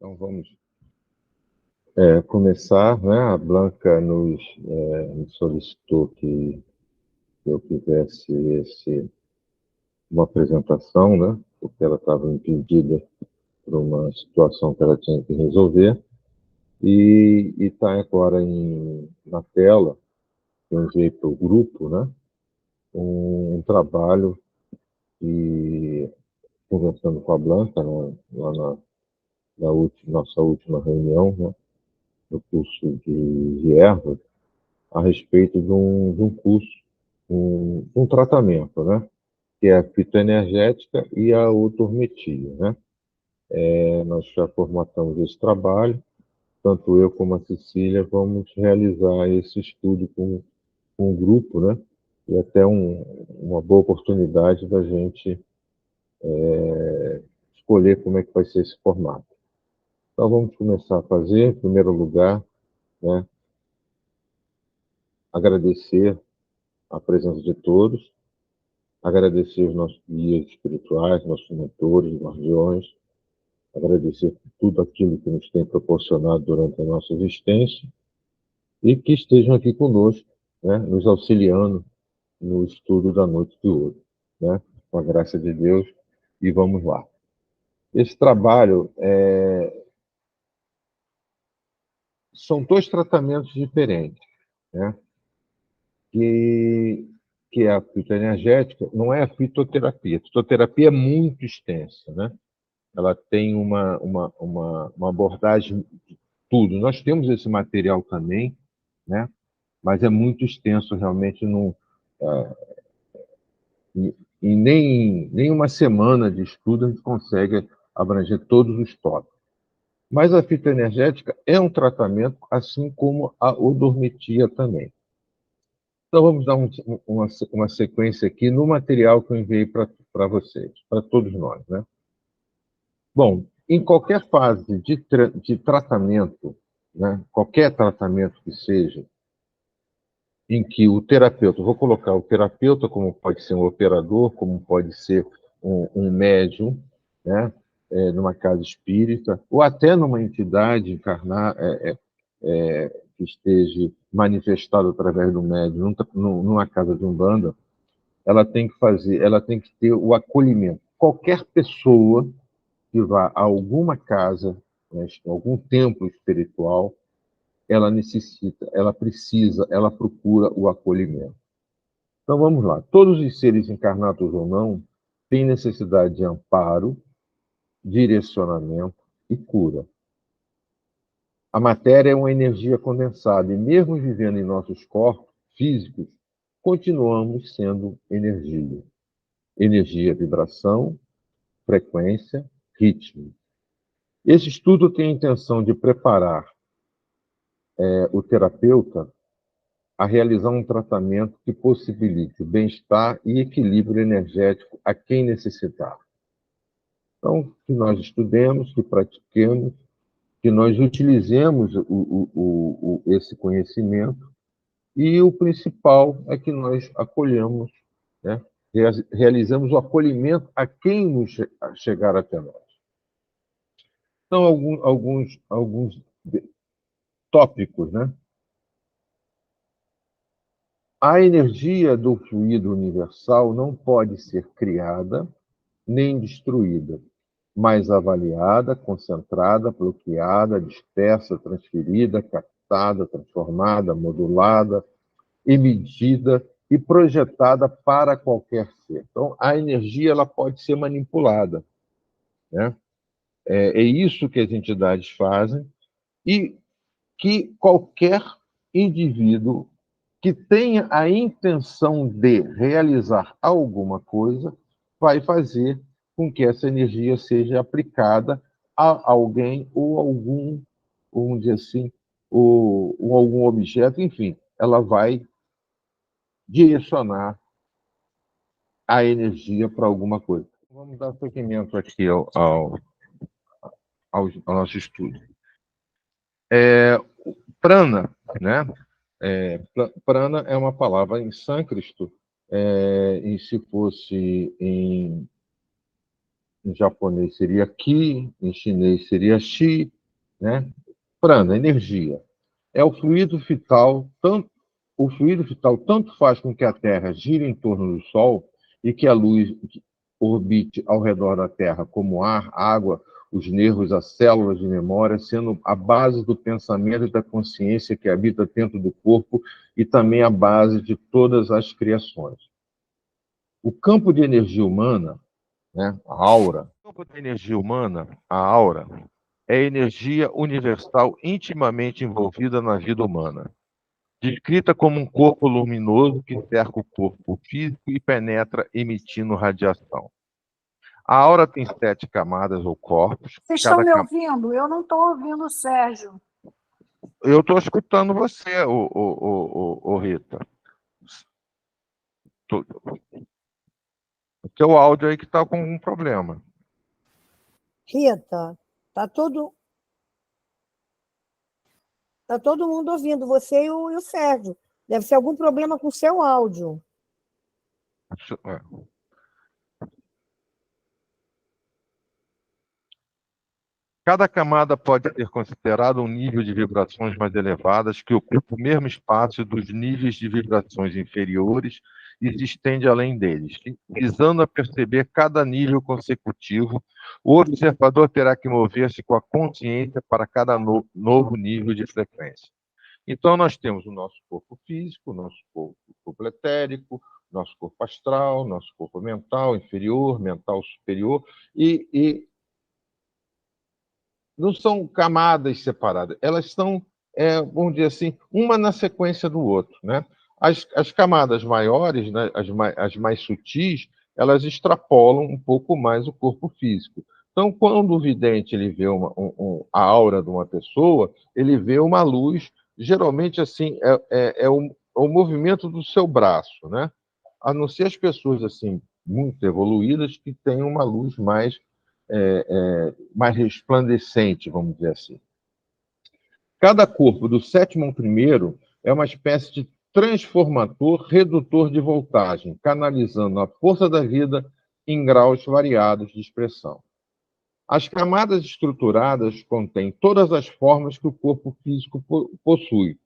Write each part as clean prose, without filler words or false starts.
Então vamos começar, né? A Blanca nos solicitou que eu fizesse uma apresentação, né? Porque ela estava impedida por uma situação que ela tinha que resolver. E está agora na tela, que eu enviei para o grupo, né? Um trabalho que, conversando com a Blanca, né, lá na nossa última reunião, né, no curso de ervas, a respeito de um curso, um tratamento, né? Que é a fitoenergética e a otormetria, né? Nós já formatamos esse trabalho, tanto eu como a Cecília vamos realizar esse estudo com o grupo, né? E até uma boa oportunidade da gente escolher como é que vai ser esse formato. Então vamos começar a fazer, em primeiro lugar, né? Agradecer a presença de todos, agradecer os nossos guias espirituais, nossos mentores, guardiões, agradecer por tudo aquilo que nos tem proporcionado durante a nossa existência e que estejam aqui conosco, né, nos auxiliando no estudo da noite de hoje, né, com a graça de Deus, e vamos lá. Esse trabalho são dois tratamentos diferentes, né, que é a fitoenergética, não é a fitoterapia. A fitoterapia é muito extensa, né? Ela tem uma abordagem de tudo. Nós temos esse material também, né? Mas é muito extenso, realmente, em nem uma semana de estudo a gente consegue abranger todos os tópicos. Mas a fitoenergética é um tratamento, assim como a odormetia também. Então, vamos dar uma sequência aqui no material que eu enviei para vocês, para todos nós, né? Bom, em qualquer fase de tratamento, né, qualquer tratamento que seja, em que o terapeuta, vou colocar o terapeuta como pode ser um operador, como pode ser um médium, né, numa casa espírita, ou até numa entidade encarnar, que esteja manifestada através do médium, numa casa de umbanda, ela tem que ter o acolhimento. Qualquer pessoa que vá a alguma casa, né, algum templo espiritual, ela necessita, ela precisa, ela procura o acolhimento. Então vamos lá. Todos os seres encarnados ou não têm necessidade de amparo, direcionamento e cura. A matéria é uma energia condensada e mesmo vivendo em nossos corpos físicos, continuamos sendo energia. Energia, vibração, frequência, ritmo. Esse estudo tem a intenção de preparar o terapeuta a realizar um tratamento que possibilite o bem-estar e equilíbrio energético a quem necessitar. Então, que nós estudemos, que pratiquemos, que nós utilizemos esse conhecimento e o principal é que nós acolhemos, né? Realizamos o acolhimento a quem nos chegar até nós. Então, alguns tópicos, né? A energia do fluido universal não pode ser criada nem destruída, mas avaliada, concentrada, bloqueada, dispersa, transferida, captada, transformada, modulada, emitida e projetada para qualquer ser. Então, a energia ela pode ser manipulada, né? É isso que as entidades fazem e que qualquer indivíduo que tenha a intenção de realizar alguma coisa vai fazer com que essa energia seja aplicada a alguém ou algum, vamos dizer assim, ou algum objeto, enfim, ela vai direcionar a energia para alguma coisa. Vamos dar seguimento aqui ao nosso estudo. Prana, né? Prana é uma palavra em sânscrito, e se fosse em japonês seria ki, em chinês seria shi, né? Prana, energia. É o fluido vital tanto faz com que a Terra gire em torno do Sol e que a luz orbite ao redor da Terra, como ar, água, os nervos, as células de memória, sendo a base do pensamento e da consciência que habita dentro do corpo e também a base de todas as criações. O campo de energia humana, né, a aura, o campo da energia humana, a aura, é energia universal intimamente envolvida na vida humana, descrita como um corpo luminoso que cerca o corpo físico e penetra emitindo radiação. A aura tem 7 camadas ou corpos. Vocês estão me ouvindo? Eu não estou ouvindo o Sérgio. Eu estou escutando você, ô Rita. O teu áudio aí que está com um problema. Rita, tá todo mundo ouvindo, você e o Sérgio. Deve ser algum problema com o seu áudio. Cada camada pode ser considerada um nível de vibrações mais elevadas que ocupa o mesmo espaço dos níveis de vibrações inferiores e se estende além deles. Visando a perceber cada nível consecutivo, o observador terá que mover-se com a consciência para cada novo nível de frequência. Então, nós temos o nosso corpo físico, o nosso corpo etérico, nosso corpo astral, nosso corpo mental inferior, mental superior, e não são camadas separadas, elas são, vamos dizer assim, uma na sequência do outro, né? As camadas maiores, né, as mais sutis, elas extrapolam um pouco mais o corpo físico. Então, quando o vidente ele vê a aura de uma pessoa, ele vê uma luz, geralmente assim, é o movimento do seu braço, né? A não ser as pessoas assim muito evoluídas que têm uma luz mais resplandecente, vamos dizer assim. Cada corpo, do sétimo ao primeiro, é uma espécie de transformador redutor de voltagem, canalizando a força da vida em graus variados de expressão. As camadas estruturadas contêm todas as formas que o corpo físico possui,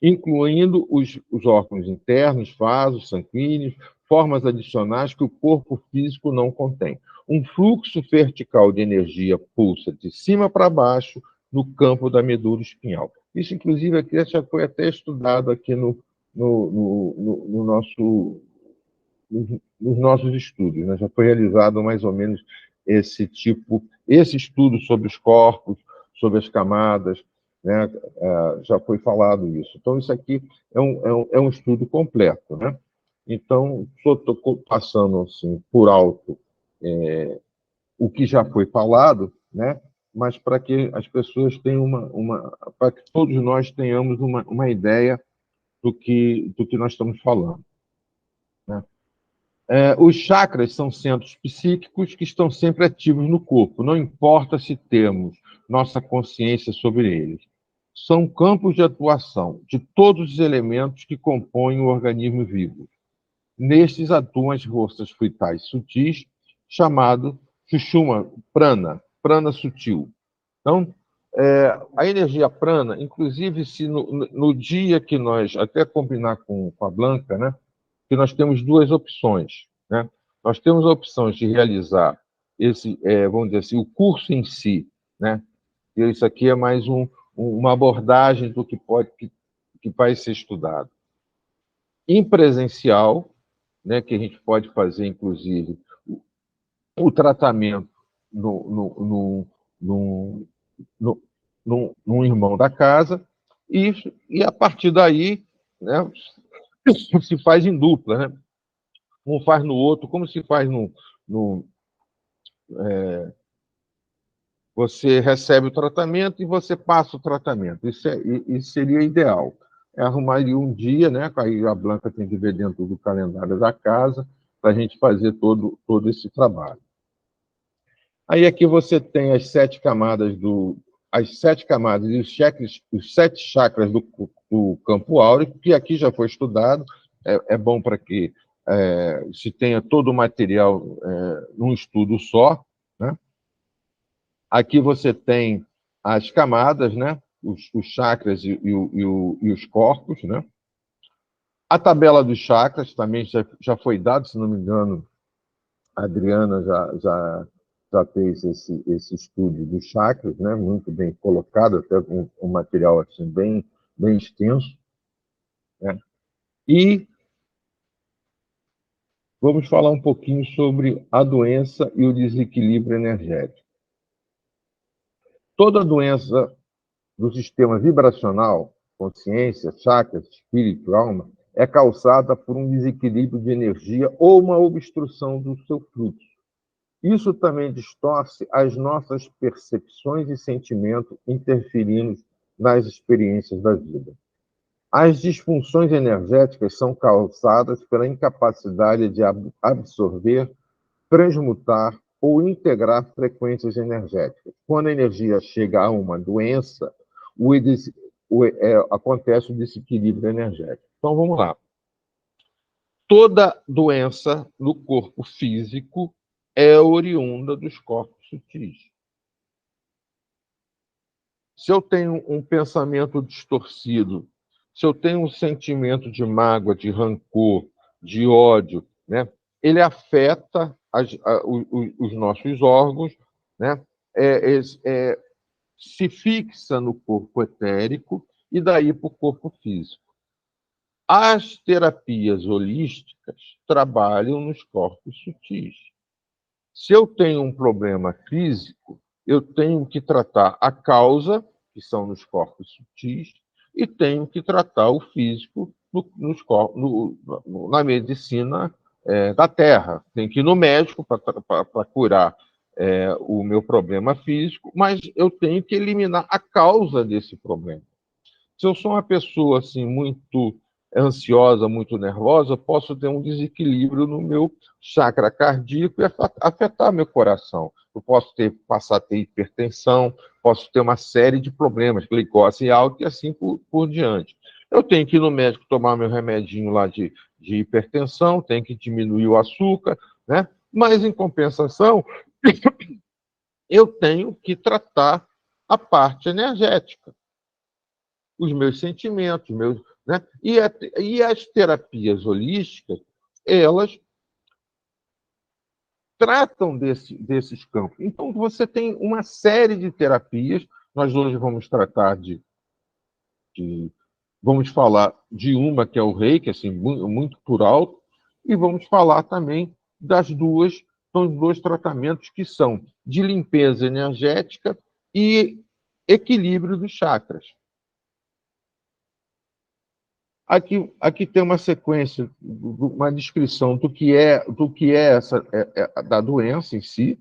incluindo os órgãos internos, vasos sanguíneos, formas adicionais que o corpo físico não contém. Um fluxo vertical de energia pulsa de cima para baixo no campo da medula espinhal. Isso, inclusive, aqui já foi até estudado aqui nos nossos estudos, né? Já foi realizado mais ou menos esse estudo sobre os corpos, sobre as camadas, né? Já foi falado isso. Então, isso aqui é um estudo completo, né? Então, estou passando assim, por alto o que já foi falado, né? Mas para que as pessoas tenham para que todos nós tenhamos uma ideia do que nós estamos falando, né? Os chakras são centros psíquicos que estão sempre ativos no corpo, não importa se temos nossa consciência sobre eles. São campos de atuação de todos os elementos que compõem o organismo vivo. Nestes atuam as forças vitais sutis, chamado Sushumna, prana sutil. Então, a energia prana, inclusive, se no dia que nós, até combinar com a Blanca, né, que nós temos duas opções, né? Nós temos a opção de realizar vamos dizer assim, o curso em si, né? E isso aqui é mais uma abordagem do que vai ser estudado. Em presencial, né, que a gente pode fazer, inclusive, o tratamento num irmão da casa, e a partir daí, né, se faz em dupla, né? Um faz no outro, como se faz você recebe o tratamento e você passa o tratamento. Isso seria ideal. Arrumaria um dia, né? Aí a Blanca tem que ver dentro do calendário da casa para a gente fazer todo esse trabalho. Aí aqui você tem as 7 camadas e os 7 chakras do campo áureo, que aqui já foi estudado. É bom para que se tenha todo o material num estudo só, né? Aqui você tem as camadas, né? Os chakras e os corpos, né? A tabela dos chakras também já foi dado, se não me engano, a Adriana já fez esse estudo dos chakras, né? Muito bem colocado, até com um material assim, bem extenso, né? E vamos falar um pouquinho sobre a doença e o desequilíbrio energético. Toda doença do sistema vibracional, consciência, chakras, espírito, alma, é causada por um desequilíbrio de energia ou uma obstrução do seu fluxo. Isso também distorce as nossas percepções e sentimentos, interferindo nas experiências da vida. As disfunções energéticas são causadas pela incapacidade de absorver, transmutar ou integrar frequências energéticas. Quando a energia chega a uma doença, acontece o desequilíbrio energético. Então, vamos lá. Toda doença no corpo físico é oriunda dos corpos sutis. Se eu tenho um pensamento distorcido, se eu tenho um sentimento de mágoa, de rancor, de ódio, né, ele afeta os nossos órgãos, né, se fixa no corpo etérico e daí para o corpo físico. As terapias holísticas trabalham nos corpos sutis. Se eu tenho um problema físico, eu tenho que tratar a causa, que são nos corpos sutis, e tenho que tratar o físico na medicina da Terra. Tenho que ir no médico para curar o meu problema físico, mas eu tenho que eliminar a causa desse problema. Se eu sou uma pessoa assim muito ansiosa, muito nervosa, posso ter um desequilíbrio no meu chakra cardíaco e afetar meu coração. Eu posso passar a ter hipertensão, posso ter uma série de problemas, glicose alta e assim por diante. Eu tenho que ir no médico tomar meu remedinho lá de hipertensão, tenho que diminuir o açúcar, né? Mas, em compensação, eu tenho que tratar a parte energética, os meus sentimentos, né? E as terapias holísticas, elas tratam desses campos. Então, você tem uma série de terapias. Nós hoje vamos tratar vamos falar de uma que é o Reiki, assim, muito por alto, e vamos falar também são dois tratamentos que são de limpeza energética e equilíbrio dos chakras. Aqui tem uma sequência, uma descrição do que é da doença em si,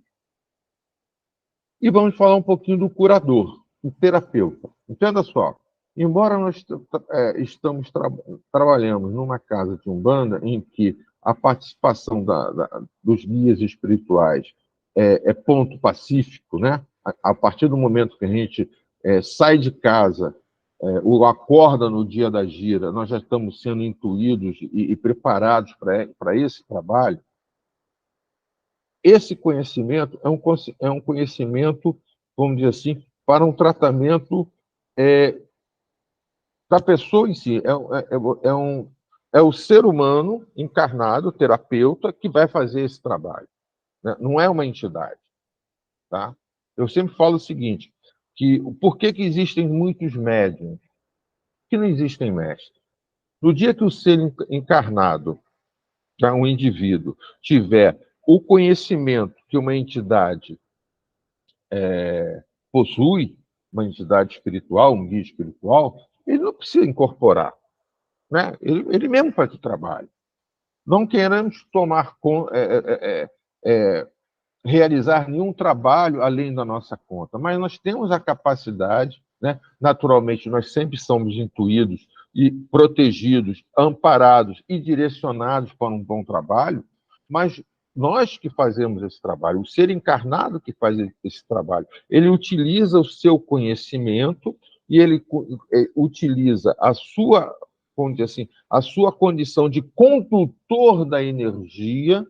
e vamos falar um pouquinho do curador, o terapeuta. Entenda só, embora nós trabalhamos numa casa de Umbanda em que a participação dos guias espirituais é ponto pacífico, né? A partir do momento que a gente sai de casa, o acorda no dia da gira, nós já estamos sendo intuídos e preparados para esse trabalho. Esse conhecimento é um conhecimento, vamos dizer assim, para um tratamento da pessoa em si. É o ser humano encarnado, terapeuta, que vai fazer esse trabalho, né? Não é uma entidade. Tá? Eu sempre falo o seguinte, por que existem muitos médiuns? Que não existem mestres. No dia que o ser encarnado, um indivíduo, tiver o conhecimento que uma entidade possui, uma entidade espiritual, um guia espiritual, ele não precisa incorporar, né? Ele mesmo faz o trabalho. Não queremos realizar nenhum trabalho além da nossa conta, mas nós temos a capacidade, né? Naturalmente, nós sempre somos intuídos e protegidos, amparados e direcionados para um bom trabalho, mas nós que fazemos esse trabalho, o ser encarnado que faz esse trabalho, ele utiliza o seu conhecimento e ele utiliza vamos dizer assim, a sua condição de condutor da energia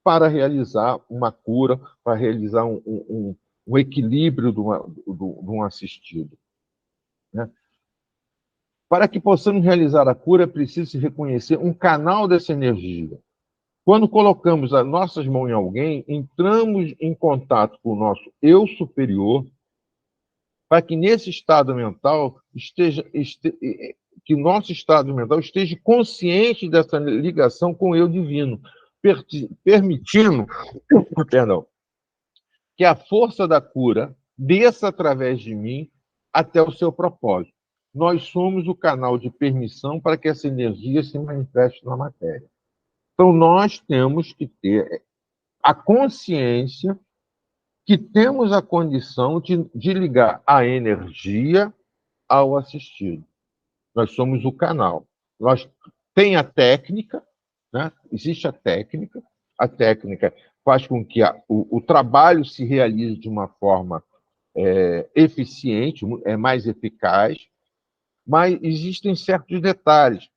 para realizar uma cura, para realizar um equilíbrio de um assistido, né? Para que possamos realizar a cura, é preciso se reconhecer um canal dessa energia. Quando colocamos as nossas mãos em alguém, entramos em contato com o nosso eu superior, para que nesse estado mental que o nosso estado mental esteja consciente dessa ligação com o eu divino, permitindo, perdão, que a força da cura desça através de mim até o seu propósito. Nós somos o canal de permissão para que essa energia se manifeste na matéria. Então, nós temos que ter a consciência que temos a condição de ligar a energia ao assistido. Nós somos o canal. Tem a técnica, né? Existe a técnica faz com que o trabalho se realize de uma forma eficiente, mais eficaz, mas existem certos detalhes.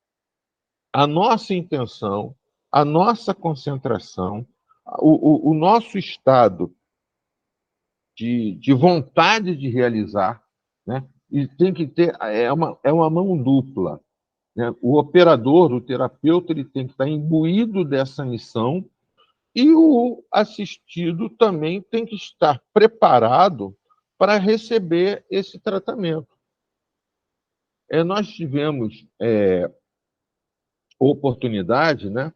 A nossa intenção, a nossa concentração, o nosso estado de vontade de realizar, né? E tem que ter uma mão dupla, né? O operador, o terapeuta, ele tem que estar imbuído dessa missão e o assistido também tem que estar preparado para receber esse tratamento. Nós tivemos oportunidade, né?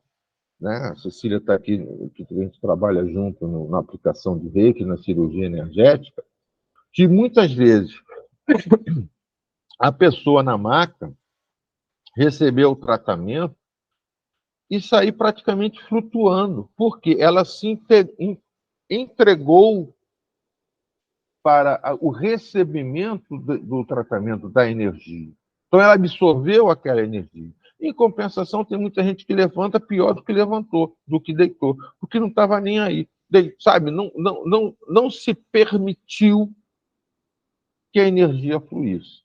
A Cecília está aqui, que a gente trabalha junto na aplicação de Reiki, na cirurgia energética, que muitas vezes a pessoa na maca recebeu o tratamento e sair praticamente flutuando, porque ela se entregou para o recebimento do tratamento da energia. Então, ela absorveu aquela energia. Em compensação, tem muita gente que levanta pior do que levantou, do que deitou, porque não estava nem aí. Sabe, não se permitiu que a energia fluísse.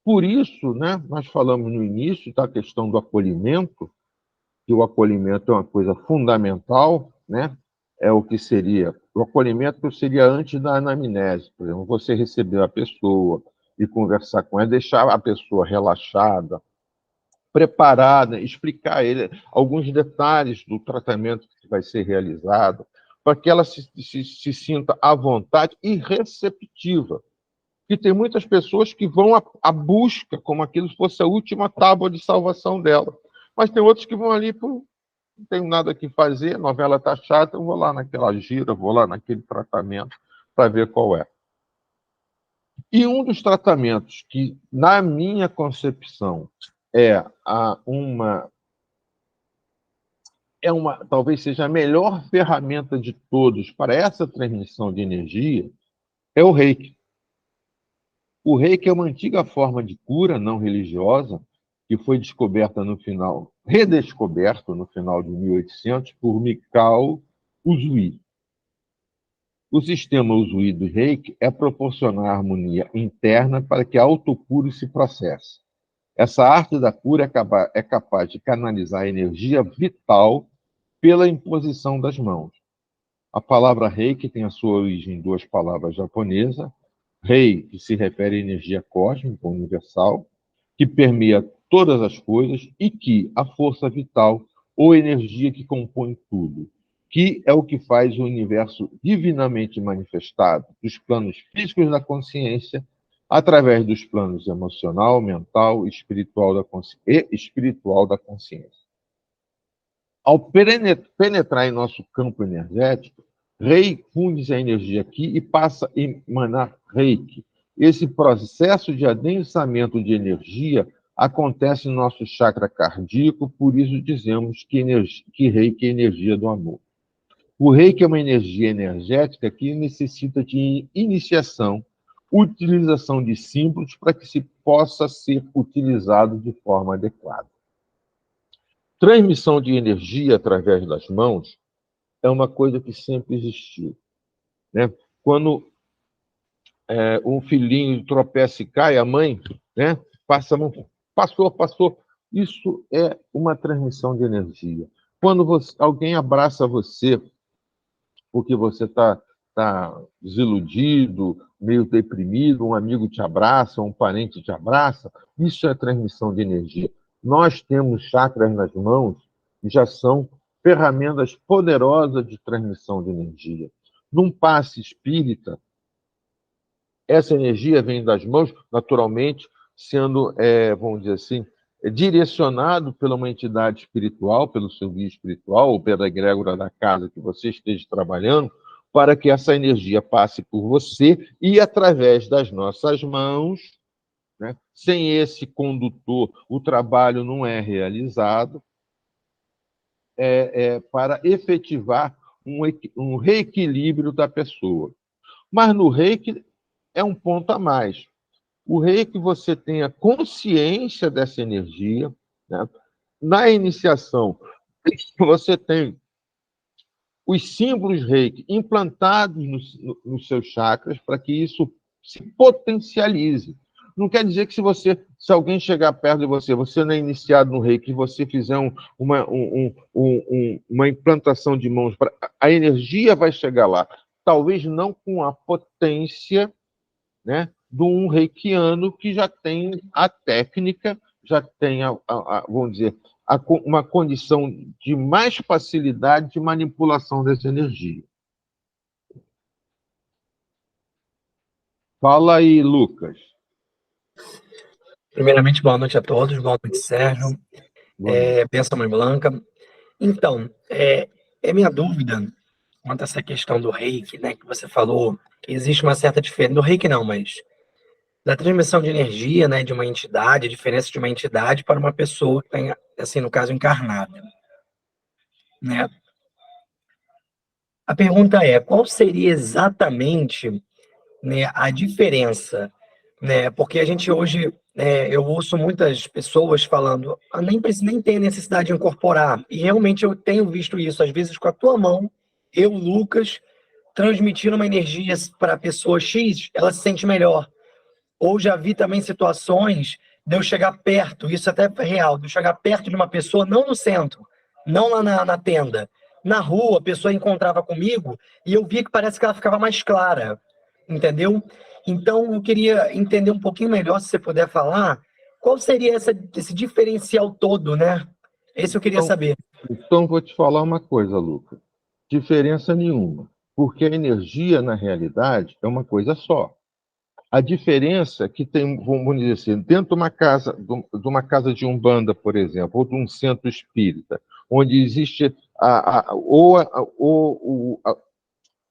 Por isso, né, nós falamos no início da questão do acolhimento, que o acolhimento é uma coisa fundamental, né? É o que seria. O acolhimento seria antes da anamnese, por exemplo, você receber a pessoa e conversar com ela, deixar a pessoa relaxada, preparada, explicar a ele alguns detalhes do tratamento que vai ser realizado, para que ela se sinta à vontade e receptiva. E tem muitas pessoas que vão à busca, como aquilo fosse a última tábua de salvação dela. Mas tem outros que vão ali, não tenho nada que fazer, a novela está chata, eu vou lá naquela gira, vou lá naquele tratamento para ver qual é. E um dos tratamentos que, na minha concepção, talvez seja a melhor ferramenta de todos para essa transmissão de energia, é o Reiki. O Reiki é uma antiga forma de cura não religiosa que foi redescoberto no final de 1800 por Mikao Usui. O sistema Usui do Reiki é proporcionar harmonia interna para que a autocura se processe. Essa arte da cura é capaz de canalizar a energia vital pela imposição das mãos. A palavra Reiki tem a sua origem em duas palavras japonesas. Rei, que se refere à energia cósmica universal, que permeia todas as coisas, e Ki, a força vital ou energia que compõe tudo, que é o que faz o universo divinamente manifestado dos planos físicos da consciência, através dos planos emocional, mental e espiritual da consciência. Ao penetrar em nosso campo energético, Rei funde a energia aqui e passa a emanar Reiki. Esse processo de adensamento de energia acontece no nosso chakra cardíaco, por isso dizemos que Reiki é energia do amor. O Reiki é uma energia energética que necessita de iniciação, utilização de símbolos para que se possa ser utilizado de forma adequada. Transmissão de energia através das mãos é uma coisa que sempre existiu, né? Quando um filhinho tropeça e cai, a mãe, né, passa a mão, passou. Isso é uma transmissão de energia. Quando alguém abraça você porque você está desiludido, meio deprimido, um amigo te abraça, um parente te abraça, isso é transmissão de energia. Nós temos chakras nas mãos que já são ferramentas poderosas de transmissão de energia. Num passe espírita, essa energia vem das mãos, naturalmente, sendo, vamos dizer assim, direcionado pela uma entidade espiritual, pelo seu guia espiritual, ou pela egrégora da casa que você esteja trabalhando, para que essa energia passe por você e, através das nossas mãos, né? Sem esse condutor, o trabalho não é realizado, para efetivar um reequilíbrio da pessoa. Mas no reiki é um ponto a mais. O reiki você tenha consciência dessa energia, né? Na iniciação, você tem os símbolos reiki implantados nos seus chakras para que isso se potencialize. Não quer dizer que se alguém chegar perto de você, você não é iniciado no reiki, você fizer uma implantação de mãos, a energia vai chegar lá. Talvez não com a potência, né, de um reikiano que já tem a técnica, já tem, vamos dizer, uma condição de mais facilidade de manipulação dessa energia. Fala aí, Lucas. Primeiramente, boa noite a todos, boa noite, Sérgio. Benção, Mãe Blanca. Então, minha dúvida quanto a essa questão do reiki, né, que você falou, que existe uma certa diferença, do reiki não, mas da transmissão de energia, né, de uma entidade, a diferença de uma entidade para uma pessoa que tem, assim, no caso, encarnada, né? A pergunta é, qual seria exatamente, né, a diferença, né? Porque a gente hoje, eu ouço muitas pessoas falando, nem tem necessidade de incorporar, e realmente eu tenho visto isso, às vezes com a tua mão, eu, Lucas, transmitindo uma energia para a pessoa X, ela se sente melhor. Ou já vi também situações de eu chegar perto, isso até é real, de eu chegar perto de uma pessoa, não no centro, não lá na tenda, na rua, a pessoa encontrava comigo e eu via que parece que ela ficava mais clara, entendeu? Então, eu queria entender um pouquinho melhor, se você puder falar, qual seria esse diferencial todo, né? Esse eu queria saber. Então, vou te falar uma coisa, Lucas. Diferença nenhuma, porque a energia, na realidade, é uma coisa só. A diferença que tem, vamos dizer assim, dentro de uma casa de umbanda, por exemplo, ou de um centro espírita, onde existe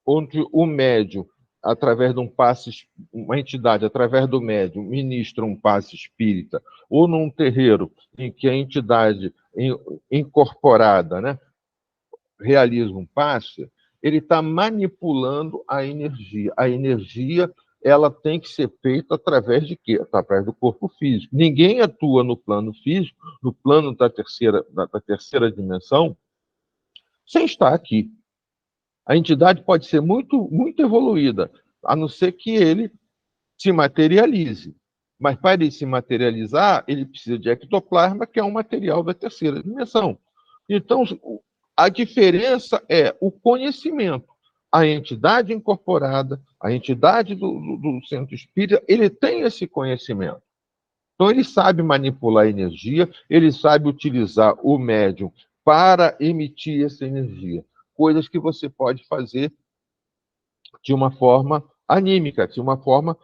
onde o médium, através de um passe, uma entidade, através do médium, ministra um passe espírita, ou num terreiro em que a entidade incorporada, né, realiza um passe, ele está manipulando a energia. A energia, ela tem que ser feita através de quê? Através do corpo físico. Ninguém atua no plano físico, no plano da terceira dimensão, sem estar aqui. A entidade pode ser muito, muito evoluída, a não ser que ele se materialize. Mas para ele se materializar, ele precisa de ectoplasma, que é um material da terceira dimensão. Então, a diferença é o conhecimento. A entidade incorporada, a entidade do centro espírita, ele tem esse conhecimento. Então, ele sabe manipular a energia, ele sabe utilizar o médium para emitir essa energia. Coisas que você pode fazer de uma forma anímica, de uma forma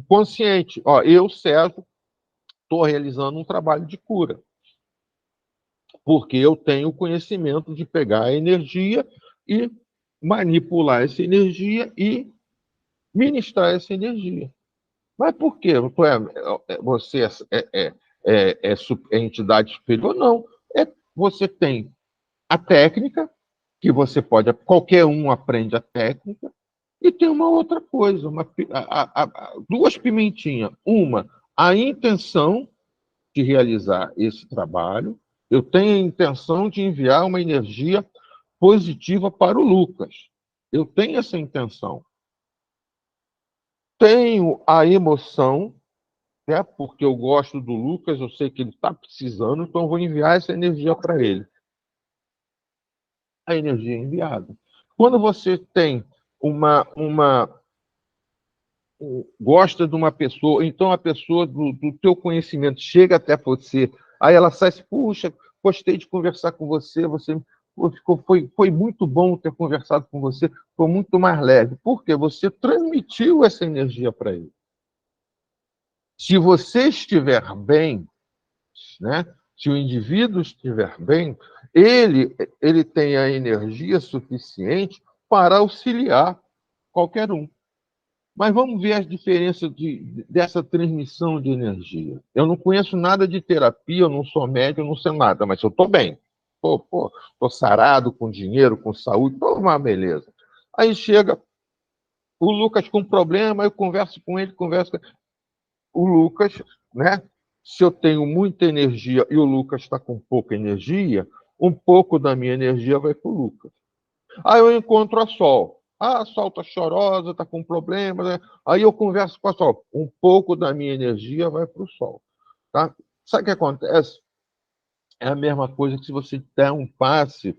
consciente. Ó, eu, Sérgio, estou realizando um trabalho de cura, porque eu tenho o conhecimento de pegar a energia e manipular essa energia e ministrar essa energia. Mas por quê? Você é entidade superior? Não. Você tem a técnica, que você pode, qualquer um aprende a técnica, e tem uma outra coisa, duas pimentinhas. Uma, a intenção de realizar esse trabalho. Eu tenho a intenção de enviar uma energia positiva para o Lucas. Eu tenho essa intenção. Tenho a emoção, né, porque eu gosto do Lucas, eu sei que ele está precisando, então eu vou enviar essa energia para ele. a energia é enviada. Quando você tem gosta de uma pessoa, então a pessoa do teu conhecimento chega até você, aí ela sai assim, puxa, gostei de conversar com você, foi muito bom ter conversado com você, foi muito mais leve. Por quê? Você transmitiu essa energia para ele. Se você estiver bem, né? Se o indivíduo estiver bem, ele tem a energia suficiente para auxiliar qualquer um. Mas vamos ver as diferenças dessa transmissão de energia. Eu não conheço nada de terapia, eu não sou médico, eu não sei nada, mas eu estou bem. Estou sarado, com dinheiro, com saúde, estou uma beleza. Aí chega o Lucas com problema, eu converso com ele, o Lucas, né? Se eu tenho muita energia e o Lucas está com pouca energia, um pouco da minha energia vai para o Lucas. Aí eu encontro a Sol. A Sol está chorosa, está com problemas. Né? Aí eu converso com a Sol. Um pouco da minha energia vai para o Sol. Tá? Sabe o que acontece? É a mesma coisa que se você der um passe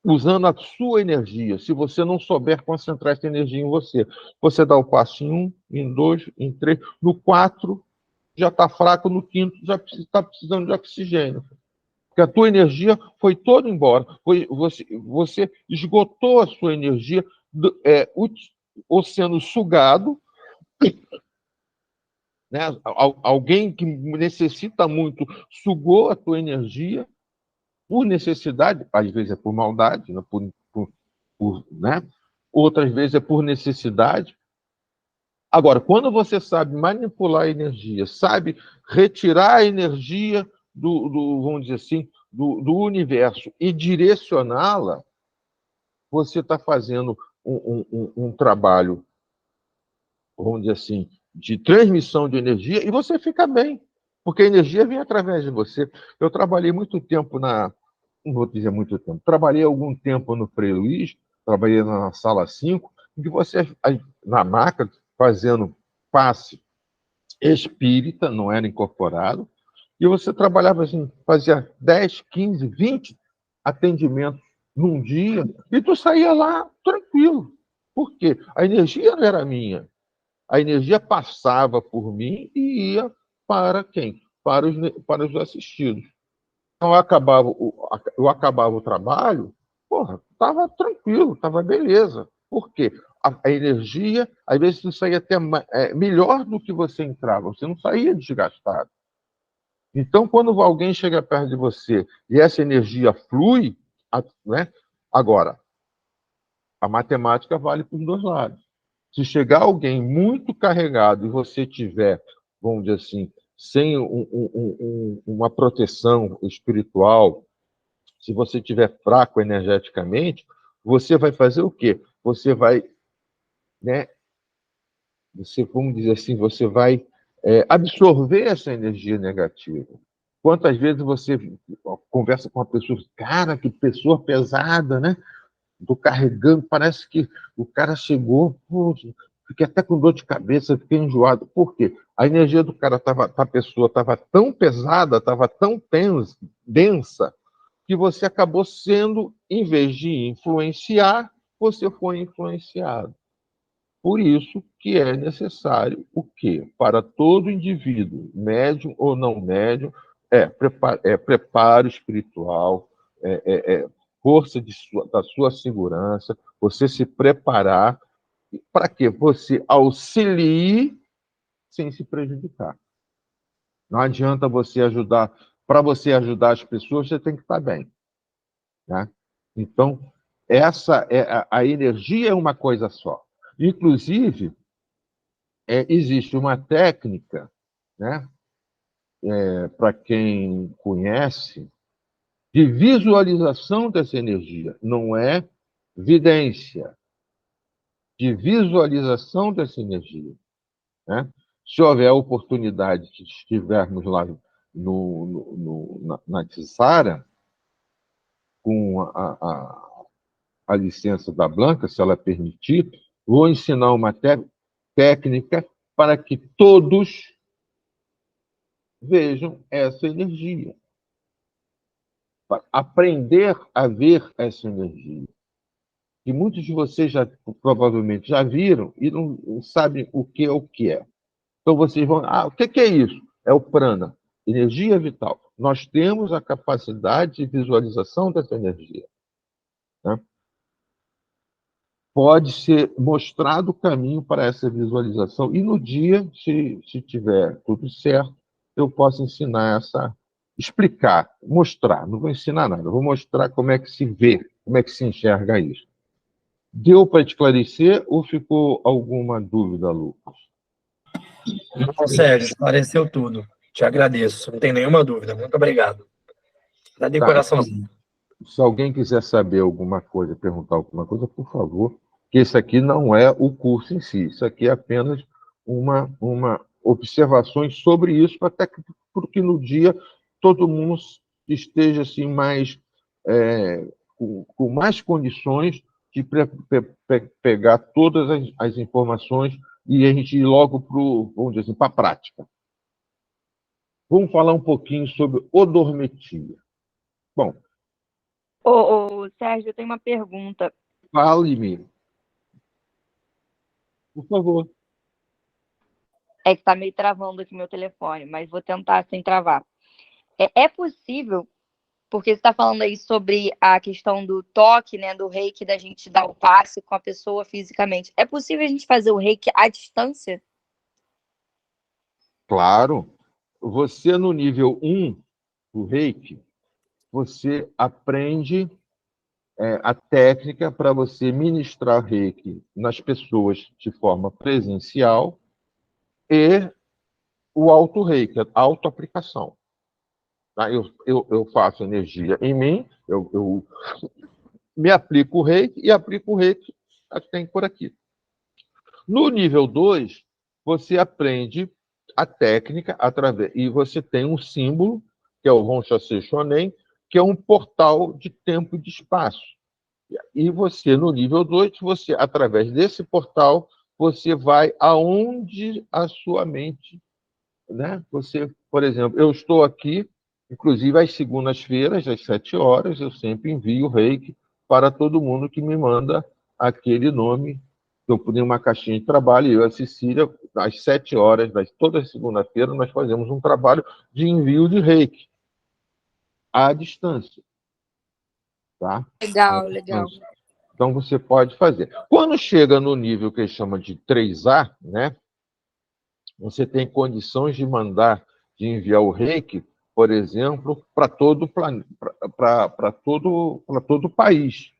usando a sua energia. Se você não souber concentrar essa energia em você, você dá o passo em 1, em 2, em 3, no 4 já está fraco, no 5 já está precisando de oxigênio. Porque a tua energia foi toda embora. Você esgotou a sua energia, ou sendo sugado, né? Alguém que necessita muito sugou a tua energia por necessidade, às vezes é por maldade, né? Né? Outras vezes é por necessidade. Agora, quando você sabe manipular a energia, sabe retirar a energia vamos dizer assim, do universo e direcioná-la, você está fazendo um trabalho, vamos dizer assim, de transmissão de energia e você fica bem, porque a energia vem através de você. Eu trabalhei muito tempo não vou dizer muito tempo, trabalhei algum tempo no Frei Luiz, trabalhei na sala 5, em que você, na maca, fazendo passe espírita, não era incorporado, e você trabalhava assim, fazia 10, 15, 20 atendimentos num dia, e tu saía lá tranquilo. Por quê? A energia não era minha. A energia passava por mim e ia para quem? Para os assistidos. Então, eu acabava o trabalho, porra, estava tranquilo, estava beleza. Por quê? A energia, às vezes, tu saía até melhor do que você entrava, você não saía desgastado. Então, quando alguém chega perto de você e essa energia flui, né? Agora, a matemática vale para os dois lados. Se chegar alguém muito carregado e você tiver, vamos dizer assim, sem uma proteção espiritual, se você tiver fraco energeticamente, você vai fazer o quê? Você vai, né? Vamos dizer assim, você vai absorver essa energia negativa. Quantas vezes você conversa com uma pessoa, cara, que pessoa pesada, né? Estou carregando, parece que o cara chegou, poxa, fiquei até com dor de cabeça, fiquei enjoado. Por quê? A energia do cara da pessoa estava tão pesada, estava tão densa, que você acabou sendo, em vez de influenciar, você foi influenciado. Por isso que é necessário o quê? Para todo indivíduo, médium ou não médium, preparo espiritual, força da sua segurança, você se preparar para que você auxilie sem se prejudicar. Não adianta você ajudar. Para você ajudar as pessoas, você tem que estar bem. Né? Então, a energia é uma coisa só. Inclusive, existe uma técnica, né, para quem conhece, de visualização dessa energia. Não é vidência, de visualização dessa energia. Né? Se houver a oportunidade de estivermos lá na Tissara, com a licença da Blanca, se ela permitir, vou ensinar uma técnica para que todos vejam essa energia. para aprender a ver essa energia. Que muitos de vocês já provavelmente já viram e não sabem o que é. Então vocês vão, o que é isso? É o prana, energia vital. Nós temos a capacidade de visualização dessa energia, né? Pode ser mostrado o caminho para essa visualização e no dia, se tiver tudo certo, eu posso ensinar explicar, mostrar. Não vou ensinar nada, vou mostrar como é que se vê, como é que se enxerga isso. Deu para esclarecer ou ficou alguma dúvida, Lucas? Não, Sérgio, esclareceu tudo. Te agradeço, não tem nenhuma dúvida. Muito obrigado. Dá de Tá. coraçãozinho. Se alguém quiser saber alguma coisa, perguntar alguma coisa, por favor, que esse aqui não é o curso em si, isso aqui é apenas uma observações sobre isso, até porque no dia todo mundo esteja assim com mais condições de pegar todas as informações e a gente ir logo vamos dizer assim, para a prática. Vamos falar um pouquinho sobre odormetia. Bom, Ô, Sérgio, eu tenho uma pergunta. fale-me, por favor. É que tá meio travando aqui meu telefone, mas vou tentar sem travar. É possível, porque você está falando aí sobre a questão do toque, né, do reiki, da gente dar o passe com a pessoa fisicamente. É possível a gente fazer o reiki à distância? Claro. Você, no nível 1 do reiki, você aprende a técnica para você ministrar reiki nas pessoas de forma presencial e o auto-reiki, a auto-aplicação. Tá? Eu faço energia em mim, eu me aplico o reiki e aplico o reiki que tem por aqui. No nível 2, você aprende a técnica e você tem um símbolo, que é o Honsha-sei Shonen, que é um portal de tempo e de espaço. E você, no nível 2, você, através desse portal, você vai aonde a sua mente, né? Você, por exemplo, eu estou aqui, inclusive às segundas-feiras, às 7 horas, eu sempre envio o reiki para todo mundo que me manda aquele nome. Eu ponho uma caixinha de trabalho, eu e a Cecília, às 7 horas, toda segunda-feira, nós fazemos um trabalho de envio de reiki à distância. Tá? Legal, legal. Então, você pode fazer. Quando chega no nível que eles chamam de 3A, né, você tem condições de enviar o reiki, por exemplo, para todo o país.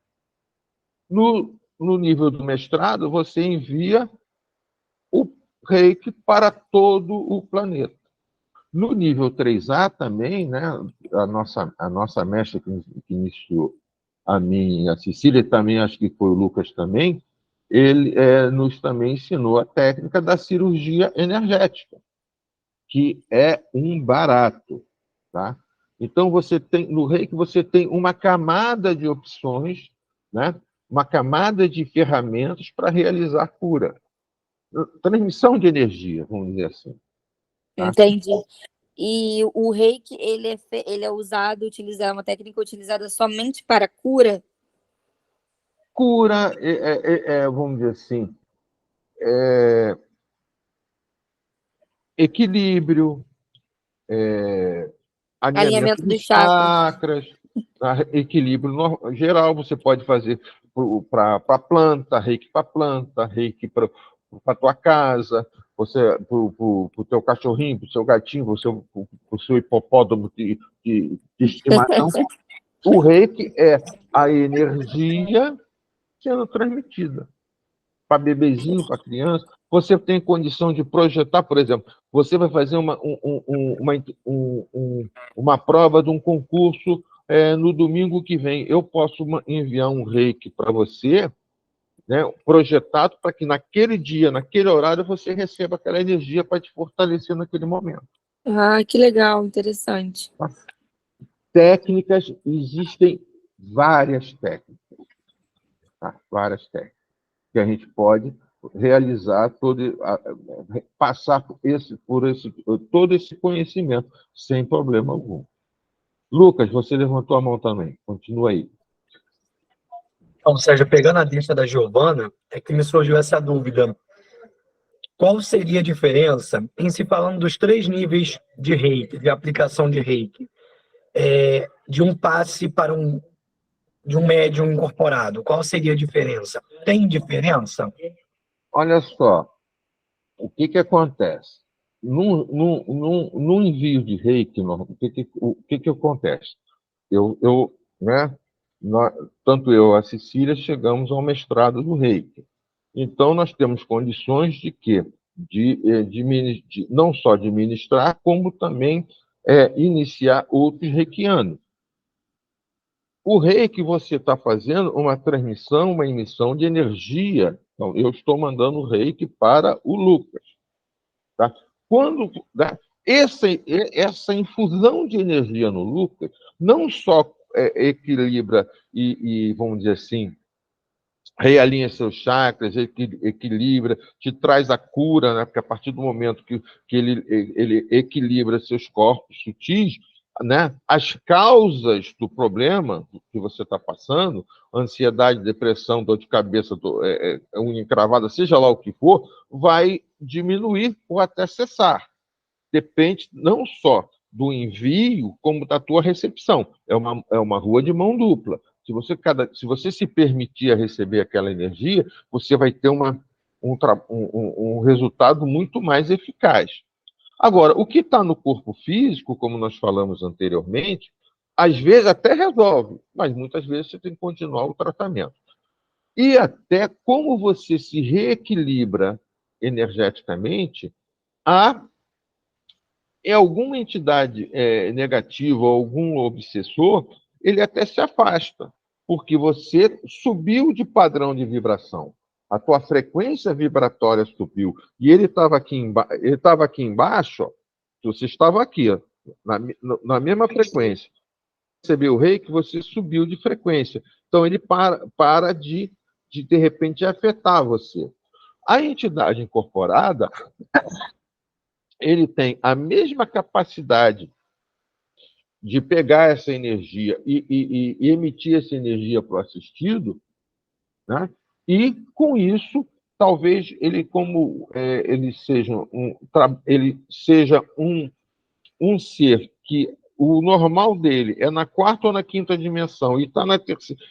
No nível do mestrado, você envia o reiki para todo o planeta. No nível 3A também, né, a nossa mestra que iniciou, a mim e a Cecília, também acho que foi o Lucas também, ele nos também ensinou a técnica da cirurgia energética, que é um barato. Tá? Então, no reiki você tem uma camada de opções, né? Uma camada de ferramentas para realizar cura. Transmissão de energia, vamos dizer assim. Tá? Entendi. E o reiki, ele é usado, é uma técnica utilizada somente para cura? Cura, vamos dizer assim, equilíbrio, alinhamento Alinhamento dos dos chakras. chakras, tá? Equilíbrio geral, você pode fazer para a planta, reiki para a planta, reiki para a tua casa, para o teu cachorrinho, para o seu gatinho, para o seu hipopótamo de estimação. O reiki é a energia sendo transmitida para bebezinho, para criança. Você tem condição de projetar, por exemplo, você vai fazer uma prova de um concurso no domingo que vem. Eu posso enviar um reiki para você, né, projetado para que naquele dia, naquele horário, você receba aquela energia para te fortalecer naquele momento. Ah, que legal, interessante. Técnicas, existem várias técnicas. Tá? Várias técnicas que a gente pode realizar, passar por todo esse conhecimento, sem problema algum. Lucas, você levantou a mão também. Continua aí. Ou seja, pegando a lista da Giovana, é que me surgiu essa dúvida. Qual seria a diferença em se falando dos 3 níveis de reiki, de aplicação de reiki? De um passe para de um médium incorporado, qual seria a diferença? Tem diferença? Olha só, o que que acontece? Num envio de reiki, o que que acontece? Né, tanto eu e a Cecília chegamos ao mestrado do reiki. Então, nós temos condições de quê? Não só de ministrar, como também iniciar outros reikianos. O reiki você está fazendo uma transmissão, uma emissão de energia. Então, eu estou mandando o reiki para o Lucas. Tá? Quando essa infusão de energia no Lucas não só equilibra vamos dizer assim, realinha seus chakras, equilibra, te traz a cura, né? Porque a partir do momento que ele equilibra seus corpos sutis, né? As causas do problema que você está passando, ansiedade, depressão, dor de cabeça, unha encravada, seja lá o que for, vai diminuir ou até cessar. Depende não só do envio, como da tua recepção. É uma rua de mão dupla. Se você se permitir a receber aquela energia, você vai ter um resultado muito mais eficaz. Agora, o que está no corpo físico, como nós falamos anteriormente, às vezes até resolve, mas muitas vezes você tem que continuar o tratamento. E até como você se reequilibra energeticamente, em alguma entidade negativa, algum obsessor, ele até se afasta, porque você subiu de padrão de vibração. A tua frequência vibratória subiu. E ele estava aqui embaixo, ó, você estava aqui, ó, na mesma frequência. Recebeu o reiki, você subiu de frequência. Então, ele para de repente, afetar você. A entidade incorporada, ele tem a mesma capacidade de pegar essa energia e emitir essa energia para o assistido, né? E, com isso, talvez ele, ele seja um ser que o normal dele é na 4ª ou na 5ª dimensão e